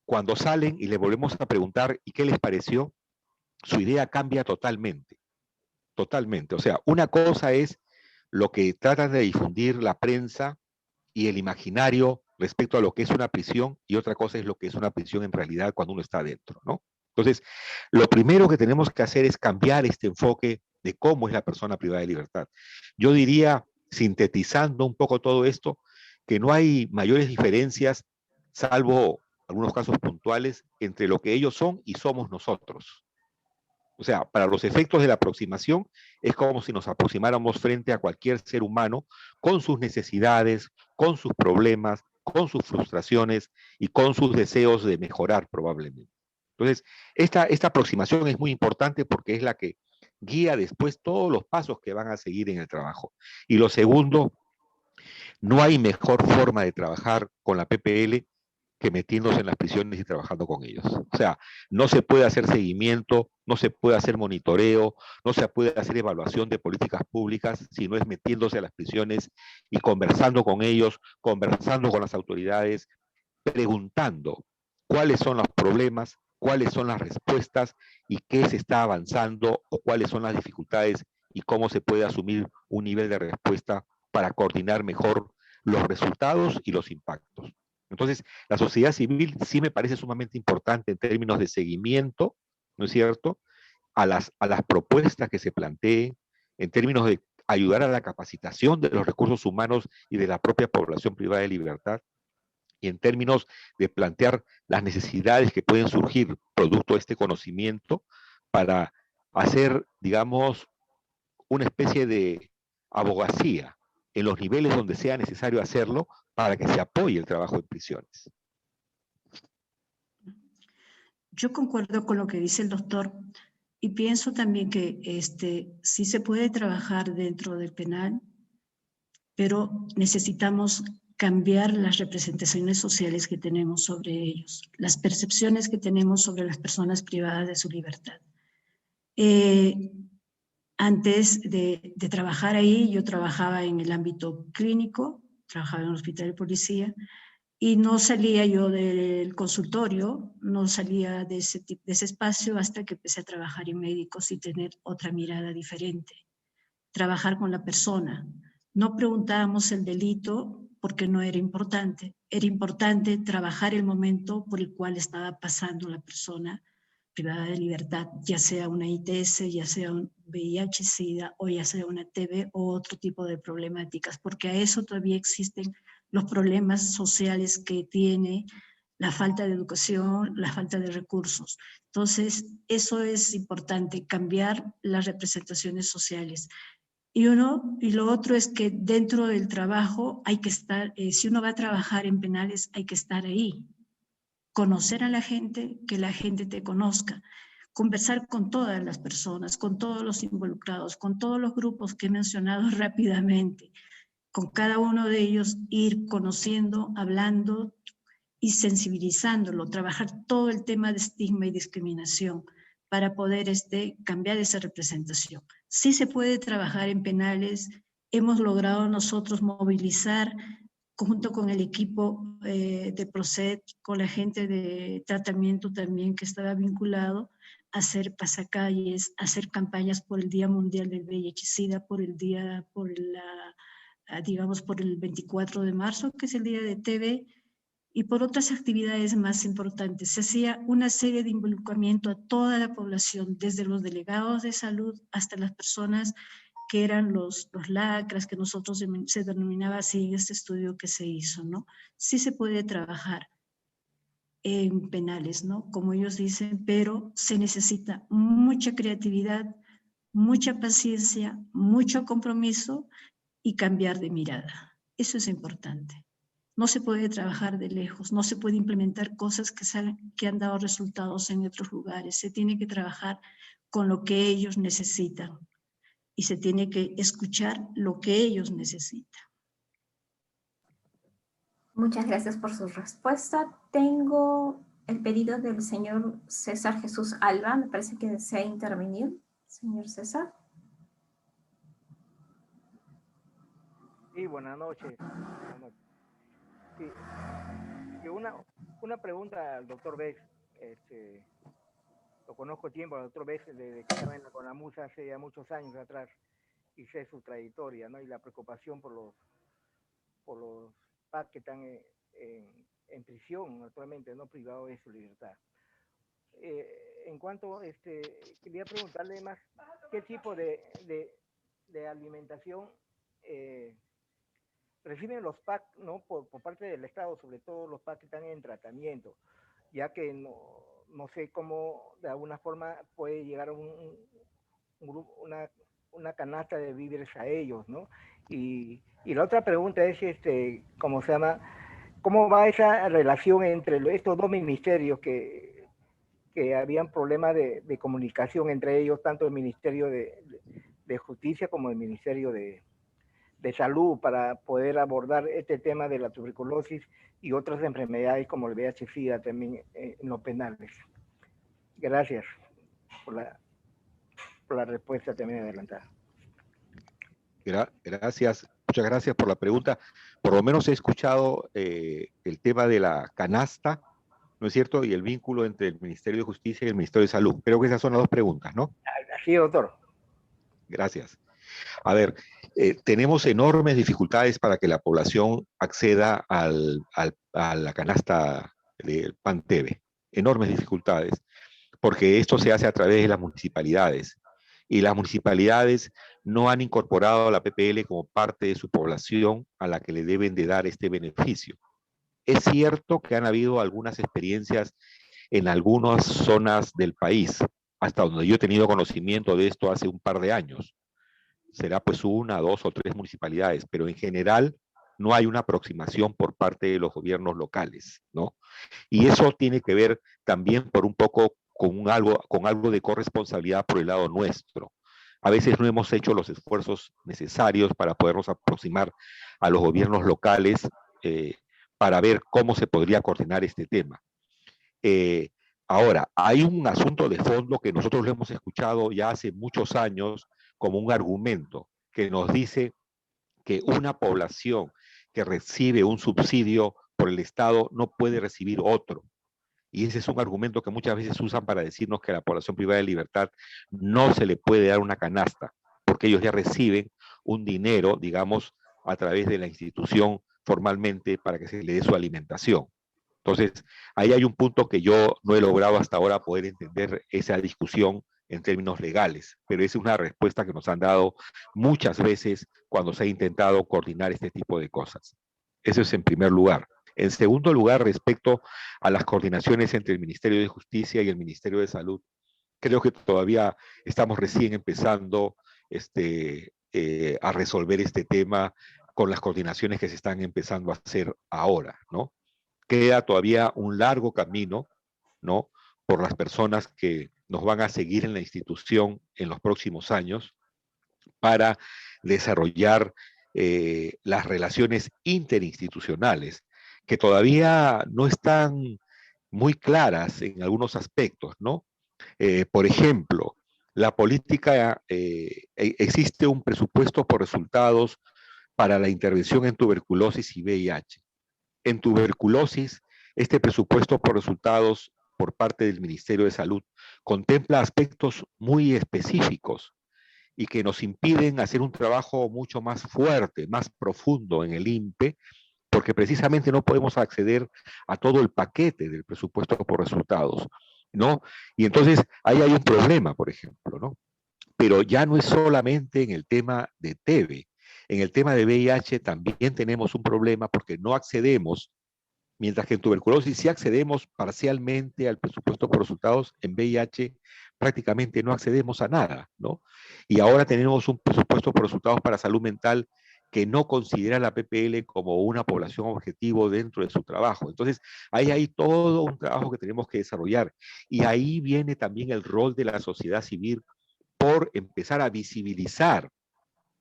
cuando salen y le volvemos a preguntar ¿y qué les pareció? Su idea cambia totalmente, totalmente. O sea, una cosa es lo que tratan de difundir la prensa y el imaginario respecto a lo que es una prisión y otra cosa es lo que es una prisión en realidad cuando uno está adentro, ¿no? Entonces, lo primero que tenemos que hacer es cambiar este enfoque de cómo es la persona privada de libertad. Yo diría, sintetizando un poco todo esto, que no hay mayores diferencias, salvo algunos casos puntuales, entre lo que ellos son y somos nosotros. O sea, para los efectos de la aproximación, es como si nos aproximáramos frente a cualquier ser humano con sus necesidades, con sus problemas, con sus frustraciones y con sus deseos de mejorar probablemente. Entonces, esta aproximación es muy importante porque es la que guía después todos los pasos que van a seguir en el trabajo. Y lo segundo, no hay mejor forma de trabajar con la PPL que metiéndose en las prisiones y trabajando con ellos. O sea, no se puede hacer seguimiento, no se puede hacer monitoreo, no se puede hacer evaluación de políticas públicas si no es metiéndose a las prisiones y conversando con ellos, conversando con las autoridades, preguntando cuáles son los problemas, cuáles son las respuestas y qué se está avanzando o cuáles son las dificultades y cómo se puede asumir un nivel de respuesta para coordinar mejor los resultados y los impactos. Entonces, la sociedad civil sí me parece sumamente importante en términos de seguimiento, ¿no es cierto?, a las propuestas que se planteen, en términos de ayudar a la capacitación de los recursos humanos y de la propia población privada de libertad, y en términos de plantear las necesidades que pueden surgir producto de este conocimiento para hacer, digamos, una especie de abogacía en los niveles donde sea necesario hacerlo para que se apoye el trabajo en prisiones. Yo concuerdo con lo que dice el doctor y pienso también que sí se puede trabajar dentro del penal, pero necesitamos cambiar las representaciones sociales que tenemos sobre ellos, las percepciones que tenemos sobre las personas privadas de su libertad. Antes de trabajar ahí, yo trabajaba en el ámbito clínico, trabajaba en un hospital de policía, y no salía yo del consultorio, no salía de ese espacio hasta que empecé a trabajar en médicos y tener otra mirada diferente. Trabajar con la persona. No preguntábamos el delito porque no era importante. Era importante trabajar el momento por el cual estaba pasando la persona privada de libertad, ya sea una ITS, ya sea un VIH-Sida o ya sea una TB o otro tipo de problemáticas, porque a eso todavía existen los problemas sociales que tiene la falta de educación, la falta de recursos. Entonces, eso es importante, cambiar las representaciones sociales. Y lo otro es que dentro del trabajo hay que estar, si uno va a trabajar en penales, hay que estar ahí. Conocer a la gente, que la gente te conozca, conversar con todas las personas, con todos los involucrados, con todos los grupos que he mencionado rápidamente, con cada uno de ellos ir conociendo, hablando y sensibilizándolo, trabajar todo el tema de estigma y discriminación para poder cambiar esa representación. Sí se puede trabajar en penales, hemos logrado nosotros movilizar junto con el equipo de PROCED, con la gente de tratamiento también que estaba vinculado, a hacer pasacalles, a hacer campañas por el Día Mundial del VIH-Sida, digamos por el 24 de marzo, que es el Día de TB, y por otras actividades más importantes. Se hacía una serie de involucramiento a toda la población, desde los delegados de salud hasta las personas que eran los lacras, que nosotros se denominaba así en este estudio que se hizo, ¿no? Sí se puede trabajar en penales, ¿no? Como ellos dicen, pero se necesita mucha creatividad, mucha paciencia, mucho compromiso y cambiar de mirada. Eso es importante. No se puede trabajar de lejos, no se puede implementar cosas que han dado resultados en otros lugares. Se tiene que trabajar con lo que ellos necesitan y se tiene que escuchar lo que ellos necesitan. Muchas gracias por su respuesta. Tengo el pedido del señor César Jesús Alba. Me parece que desea intervenir. Señor César. Sí, buenas noches. Buenas noches. Sí, y una pregunta al doctor Bex. Lo conozco tiempo, al doctor Bex, desde que estaba en la CONAMUS hace ya muchos años atrás, y sé su trayectoria, ¿no? Y la preocupación por los PAC que están en prisión actualmente, no privados de su libertad. En cuanto, quería preguntarle más, ¿qué tipo de alimentación reciben los PAC, ¿no? por parte del Estado, sobre todo los PAC que están en tratamiento, ya que no sé cómo de alguna forma puede llegar un grupo, una canasta de víveres a ellos, ¿no? Y la otra pregunta es, ¿cómo se llama? ¿Cómo va esa relación entre estos dos ministerios que habían problemas de comunicación entre ellos, tanto el Ministerio de Justicia como el Ministerio de Salud, para poder abordar este tema de la tuberculosis y otras enfermedades como el VIH-Sida también en los penales? Gracias por la respuesta también adelantada. Gracias, muchas gracias por la pregunta. Por lo menos he escuchado el tema de la canasta, ¿no es cierto? Y el vínculo entre el Ministerio de Justicia y el Ministerio de Salud. Creo que esas son las dos preguntas, ¿no? Así, doctor. Gracias. A ver, tenemos enormes dificultades para que la población acceda a la canasta del PAN-TV. Enormes dificultades, porque esto se hace a través de las municipalidades. Y las municipalidades no han incorporado a la PPL como parte de su población a la que le deben de dar este beneficio. Es cierto que han habido algunas experiencias en algunas zonas del país, hasta donde yo he tenido conocimiento de esto hace un par de años. Será pues 1, 2 o 3 municipalidades, pero en general no hay una aproximación por parte de los gobiernos locales, ¿no? Y eso tiene que ver también por un poco con algo de corresponsabilidad por el lado nuestro. A veces no hemos hecho los esfuerzos necesarios para podernos aproximar a los gobiernos locales para ver cómo se podría coordinar este tema. Ahora, hay un asunto de fondo que nosotros lo hemos escuchado ya hace muchos años como un argumento que nos dice que una población que recibe un subsidio por el Estado no puede recibir otro. Y ese es un argumento que muchas veces usan para decirnos que a la población privada de libertad no se le puede dar una canasta, porque ellos ya reciben un dinero, digamos, a través de la institución formalmente para que se le dé su alimentación. Entonces, ahí hay un punto que yo no he logrado hasta ahora poder entender esa discusión en términos legales, pero esa es una respuesta que nos han dado muchas veces cuando se ha intentado coordinar este tipo de cosas. Eso es en primer lugar. En segundo lugar, respecto a las coordinaciones entre el Ministerio de Justicia y el Ministerio de Salud, creo que todavía estamos recién empezando a resolver este tema con las coordinaciones que se están empezando a hacer ahora, ¿no? Queda todavía un largo camino, ¿no? Por las personas que nos van a seguir en la institución en los próximos años para desarrollar las relaciones interinstitucionales, que todavía no están muy claras en algunos aspectos, ¿no? Por ejemplo, la política, existe un presupuesto por resultados para la intervención en tuberculosis y VIH. En tuberculosis, este presupuesto por resultados por parte del Ministerio de Salud contempla aspectos muy específicos y que nos impiden hacer un trabajo mucho más fuerte, más profundo en el INPE, porque precisamente no podemos acceder a todo el paquete del presupuesto por resultados, ¿no? Y entonces ahí hay un problema, por ejemplo, ¿no? Pero ya no es solamente en el tema de TB. En el tema de VIH también tenemos un problema porque no accedemos, mientras que en tuberculosis sí accedemos parcialmente al presupuesto por resultados, en VIH prácticamente no accedemos a nada, ¿no? Y ahora tenemos un presupuesto por resultados para salud mental que no considera la PPL como una población objetivo dentro de su trabajo. Entonces, ahí hay todo un trabajo que tenemos que desarrollar. Y ahí viene también el rol de la sociedad civil por empezar a visibilizar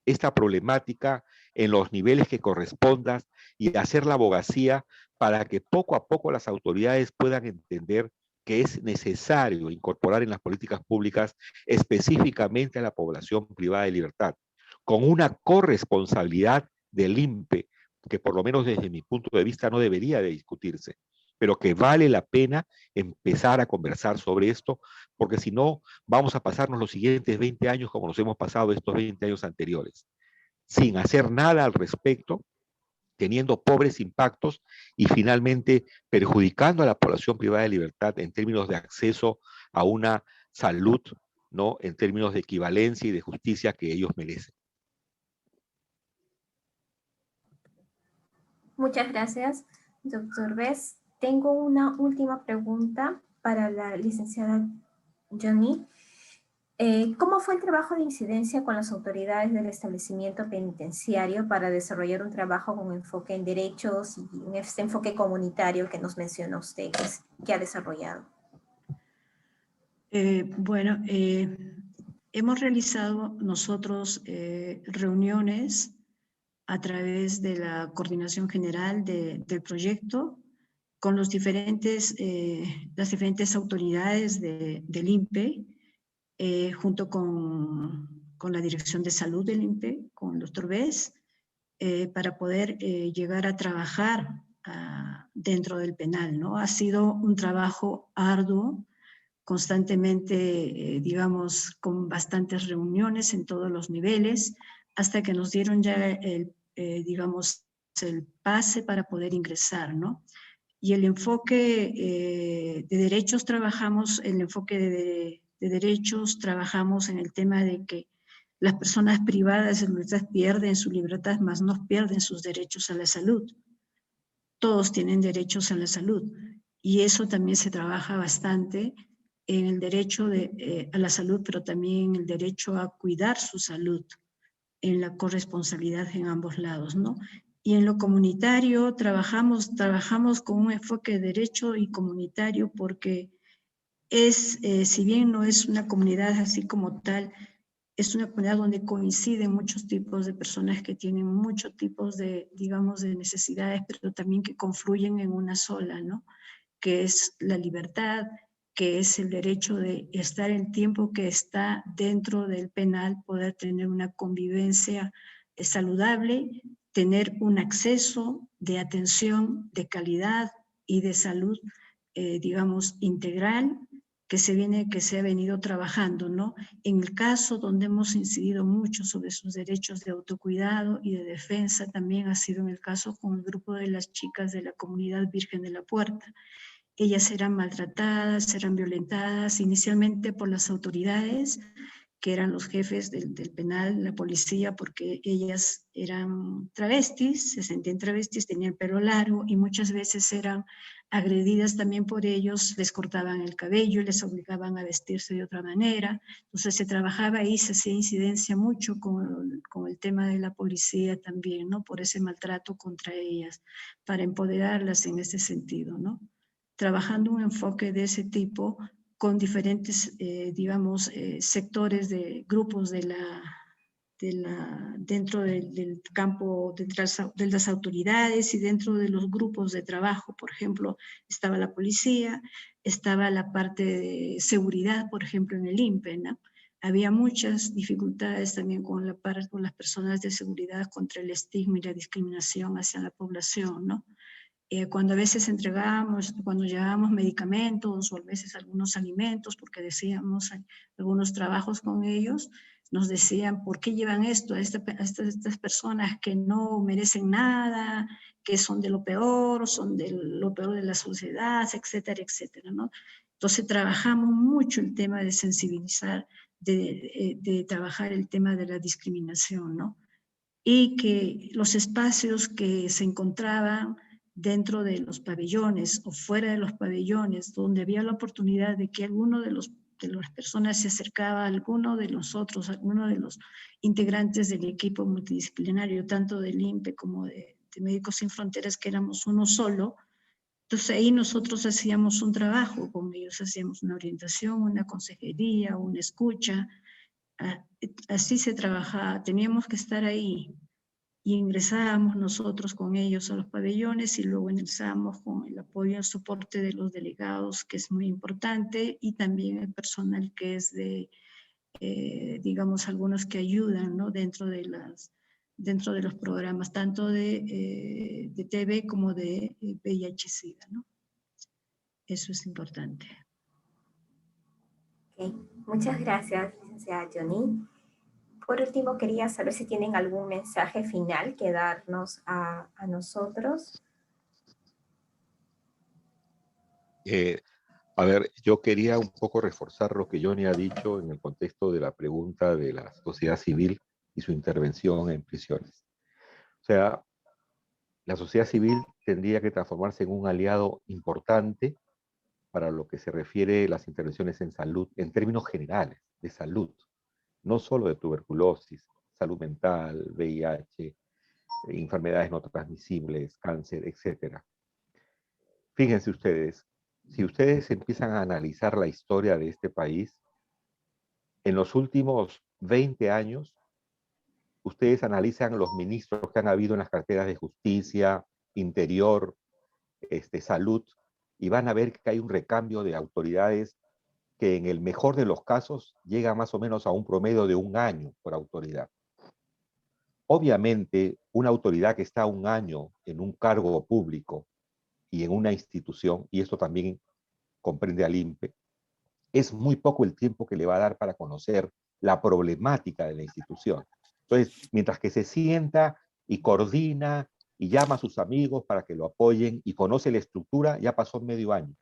esta problemática en los niveles que correspondan y hacer la abogacía para que poco a poco las autoridades puedan entender que es necesario incorporar en las políticas públicas específicamente a la población privada de libertad, con una corresponsabilidad del INPE, que por lo menos desde mi punto de vista no debería de discutirse, pero que vale la pena empezar a conversar sobre esto, porque si no, vamos a pasarnos los siguientes 20 años como nos hemos pasado estos 20 años anteriores, sin hacer nada al respecto, teniendo pobres impactos y finalmente perjudicando a la población privada de libertad en términos de acceso a una salud, ¿no? En términos de equivalencia y de justicia que ellos merecen. Muchas gracias, doctor Bess. Tengo una última pregunta para la licenciada Johnny. ¿Cómo fue el trabajo de incidencia con las autoridades del establecimiento penitenciario para desarrollar un trabajo con enfoque en derechos y este enfoque comunitario que nos menciona usted, que ha desarrollado? Hemos realizado nosotros reuniones a través de la coordinación general del proyecto con las diferentes autoridades del INPE, junto con la Dirección de Salud del INPE, con el doctor Bess, para poder llegar a trabajar dentro del penal, ¿no? Ha sido un trabajo arduo, constantemente, digamos, con bastantes reuniones en todos los niveles, hasta que nos dieron ya digamos, el pase para poder ingresar, ¿no? Y el enfoque de derechos trabajamos, trabajamos en el tema de que las personas privadas de libertad pierden su libertad, mas no pierden sus derechos a la salud. Todos tienen derechos a la salud. Y eso también se trabaja bastante en el derecho a la salud, pero también en el derecho a cuidar su salud, en la corresponsabilidad en ambos lados, ¿no? Y en lo comunitario trabajamos con un enfoque de derecho y comunitario porque si bien no es una comunidad así como tal, es una comunidad donde coinciden muchos tipos de personas que tienen muchos tipos de, digamos, de necesidades, pero también que confluyen en una sola, ¿no? Que es la libertad, que es el derecho de estar el tiempo que está dentro del penal, poder tener una convivencia saludable, tener un acceso de atención, de calidad y de salud, digamos, integral, que se ha venido trabajando, ¿no? En el caso donde hemos incidido mucho sobre sus derechos de autocuidado y de defensa, también ha sido en el caso con el grupo de las chicas de la comunidad Virgen de la Puerta. Ellas eran maltratadas, eran violentadas inicialmente por las autoridades, que eran los jefes del penal, la policía, porque ellas eran travestis, se sentían travestis, tenían pelo largo y muchas veces eran agredidas también por ellos, les cortaban el cabello, les obligaban a vestirse de otra manera. Entonces se trabajaba ahí, se hacía incidencia mucho con el tema de la policía también, ¿no? Por ese maltrato contra ellas, para empoderarlas en ese sentido, ¿no? Trabajando un enfoque de ese tipo con diferentes, digamos, sectores de grupos dentro del campo de las autoridades y dentro de los grupos de trabajo. Por ejemplo, estaba la policía, estaba la parte de seguridad, por ejemplo, en el INPE, ¿no? Había muchas dificultades también con las personas de seguridad contra el estigma y la discriminación hacia la población, ¿no? Cuando a veces cuando llevábamos medicamentos o a veces algunos alimentos, porque decíamos algunos trabajos con ellos, nos decían, ¿por qué llevan esto a estas personas que no merecen nada, que son de lo peor, son de lo peor de la sociedad, etcétera, etcétera, ¿no? Entonces trabajamos mucho el tema de sensibilizar, de trabajar el tema de la discriminación, ¿no? Y que los espacios que se encontraban dentro de los pabellones o fuera de los pabellones, donde había la oportunidad de que alguno de las personas se acercaba a alguno de nosotros, a alguno de los integrantes del equipo multidisciplinario, tanto del INPE como de Médicos Sin Fronteras, que éramos uno solo. Entonces ahí nosotros hacíamos un trabajo con ellos, hacíamos una orientación, una consejería, una escucha. Así se trabajaba, teníamos que estar ahí. Y ingresábamos nosotros con ellos a los pabellones y luego ingresábamos con el apoyo y el soporte de los delegados, que es muy importante, y también el personal que es de, digamos, algunos que ayudan, ¿no? dentro de los programas, tanto de TV como de VIH-Sida, ¿no? Eso es importante. Okay. Muchas gracias, licenciada Johnny. Por último, quería saber si tienen algún mensaje final que darnos a nosotros. A ver, yo quería un poco reforzar lo que Johnny ha dicho en el contexto de la pregunta de la sociedad civil y su intervención en prisiones. O sea, la sociedad civil tendría que transformarse en un aliado importante para lo que se refiere a las intervenciones en salud, en términos generales, de salud, no solo de tuberculosis, salud mental, VIH, enfermedades no transmisibles, cáncer, etc. Fíjense ustedes, si ustedes empiezan a analizar la historia de este país, en los últimos 20 años, ustedes analizan los ministros que han habido en las carteras de justicia, interior, salud, y van a ver que hay un recambio de autoridades que en el mejor de los casos llega más o menos a un promedio de 1 año por autoridad. Obviamente, una autoridad que está 1 año en un cargo público y en una institución, y esto también comprende al INPE, es muy poco el tiempo que le va a dar para conocer la problemática de la institución. Entonces, mientras que se sienta y coordina y llama a sus amigos para que lo apoyen y conoce la estructura, ya pasó medio año.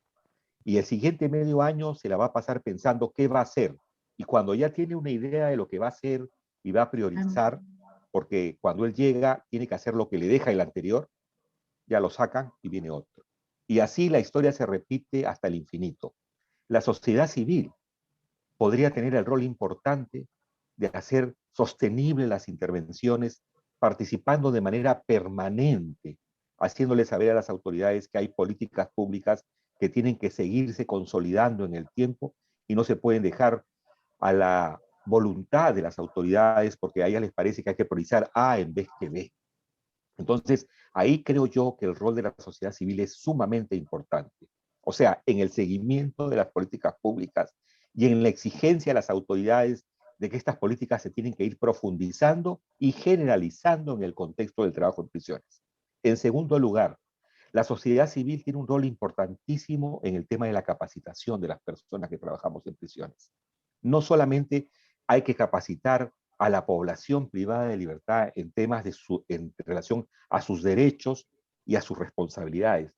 Y el siguiente medio año se la va a pasar pensando qué va a hacer. Y cuando ya tiene una idea de lo que va a hacer y va a priorizar, porque cuando él llega tiene que hacer lo que le deja el anterior, ya lo sacan y viene otro. Y así la historia se repite hasta el infinito. La sociedad civil podría tener el rol importante de hacer sostenibles las intervenciones, participando de manera permanente, haciéndole saber a las autoridades que hay políticas públicas que tienen que seguirse consolidando en el tiempo y no se pueden dejar a la voluntad de las autoridades porque a ellas les parece que hay que priorizar A en vez que B. Entonces, ahí creo yo que el rol de la sociedad civil es sumamente importante. O sea, en el seguimiento de las políticas públicas y en la exigencia a las autoridades de que estas políticas se tienen que ir profundizando y generalizando en el contexto del trabajo en prisiones. En segundo lugar, la sociedad civil tiene un rol importantísimo en el tema de la capacitación de las personas que trabajamos en prisiones. No solamente hay que capacitar a la población privada de libertad en temas en relación a sus derechos y a sus responsabilidades.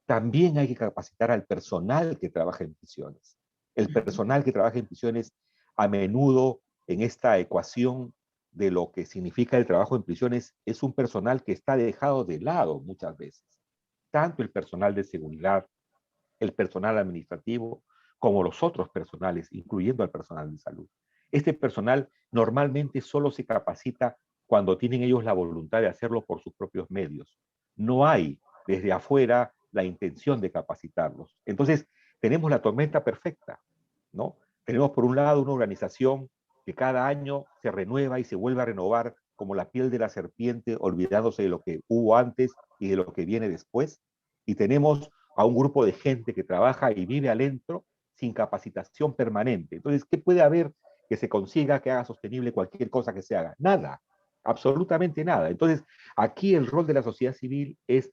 También hay que capacitar al personal que trabaja en prisiones. El personal que trabaja en prisiones a menudo en esta ecuación de lo que significa el trabajo en prisiones es un personal que está dejado de lado muchas veces. Tanto el personal de seguridad, el personal administrativo, como los otros personales, incluyendo al personal de salud. Este personal normalmente solo se capacita cuando tienen ellos la voluntad de hacerlo por sus propios medios. No hay desde afuera la intención de capacitarlos. Entonces, tenemos la tormenta perfecta, ¿no? Tenemos por un lado una organización que cada año se renueva y se vuelve a renovar como la piel de la serpiente, olvidándose de lo que hubo antes y de lo que viene después. Y tenemos a un grupo de gente que trabaja y vive adentro sin capacitación permanente. Entonces, ¿qué puede haber que se consiga que haga sostenible cualquier cosa que se haga? Nada, absolutamente nada. Entonces, aquí el rol de la sociedad civil es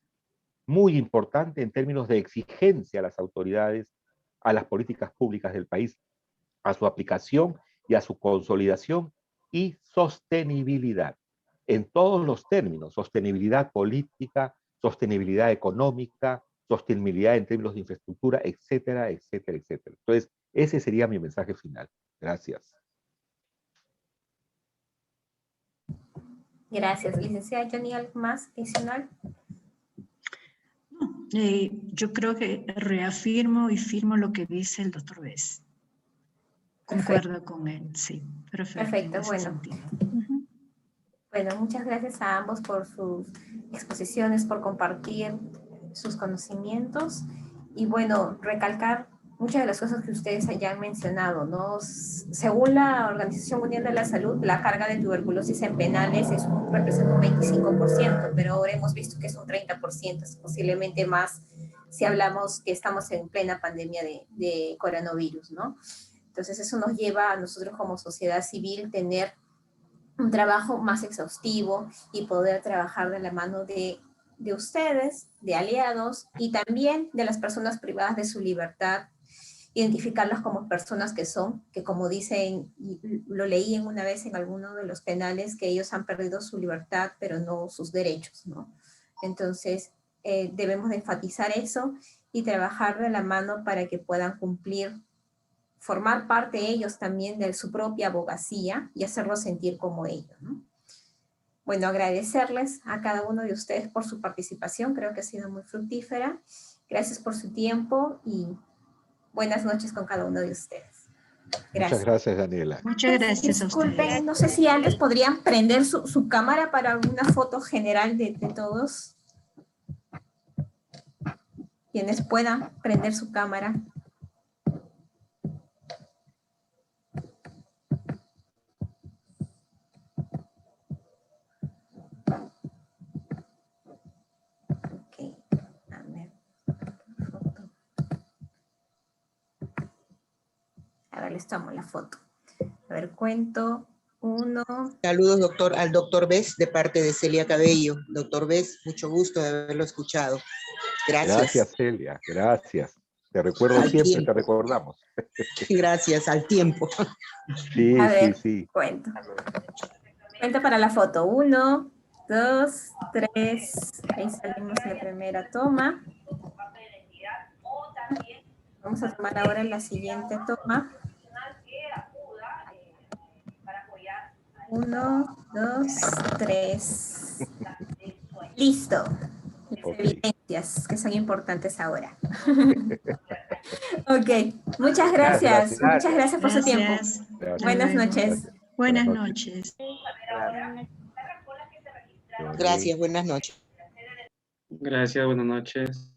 muy importante en términos de exigencia a las autoridades, a las políticas públicas del país, a su aplicación y a su consolidación y sostenibilidad. En todos los términos, sostenibilidad política, sostenibilidad económica, sostenibilidad en términos de infraestructura, etcétera, etcétera, etcétera. Entonces, ese sería mi mensaje final. Gracias. Gracias. Licenciada Johnny, ¿algo más adicional? Yo creo que reafirmo y firmo lo que dice el doctor Bess. concuerdo con él, sí. Perfecto, bueno. Bueno, muchas gracias a ambos por sus exposiciones, por compartir sus conocimientos y bueno, recalcar muchas de las cosas que ustedes hayan mencionado, ¿no? Según la Organización Mundial de la Salud, la carga de tuberculosis en penales representa un 25%, pero ahora hemos visto que es un 30%, es posiblemente más si hablamos que estamos en plena pandemia de coronavirus, ¿no? Entonces eso nos lleva a nosotros como sociedad civil tener un trabajo más exhaustivo y poder trabajar de la mano de ustedes, de aliados y también de las personas privadas de su libertad, identificarlas como personas que son, que como dicen, y lo leí en una vez en alguno de los penales, que ellos han perdido su libertad, pero no sus derechos, ¿no? Entonces, debemos de enfatizar eso y trabajar de la mano para que puedan cumplir, formar parte ellos también de su propia abogacía y hacerlos sentir como ellos, ¿no? Bueno, agradecerles a cada uno de ustedes por su participación, creo que ha sido muy fructífera. Gracias por su tiempo y buenas noches con cada uno de ustedes. Gracias. Muchas gracias, Daniela. Muchas gracias a ustedes. Disculpen, no sé si antes podrían prender su cámara para una foto general de todos. Quienes puedan prender su cámara. Ahora les tomo la foto. A ver, cuento. 1. Saludos, doctor, al doctor Bess de parte de Celia Cabello. Doctor Bess, mucho gusto de haberlo escuchado. Gracias. Gracias, Celia, gracias. Te recuerdo Al siempre, tiempo. te recordamos. Gracias, al tiempo. Sí, a ver, sí. Cuento. Cuento para la foto. 1, 2, 3. Ahí salimos en la primera toma. Vamos a tomar ahora la siguiente toma. 1, 2, 3. Listo. Las evidencias que son importantes ahora. Ok, muchas gracias. Muchas gracias por su tiempo. Gracias. Buenas noches. Buenas noches. Gracias, buenas noches. Gracias, buenas noches.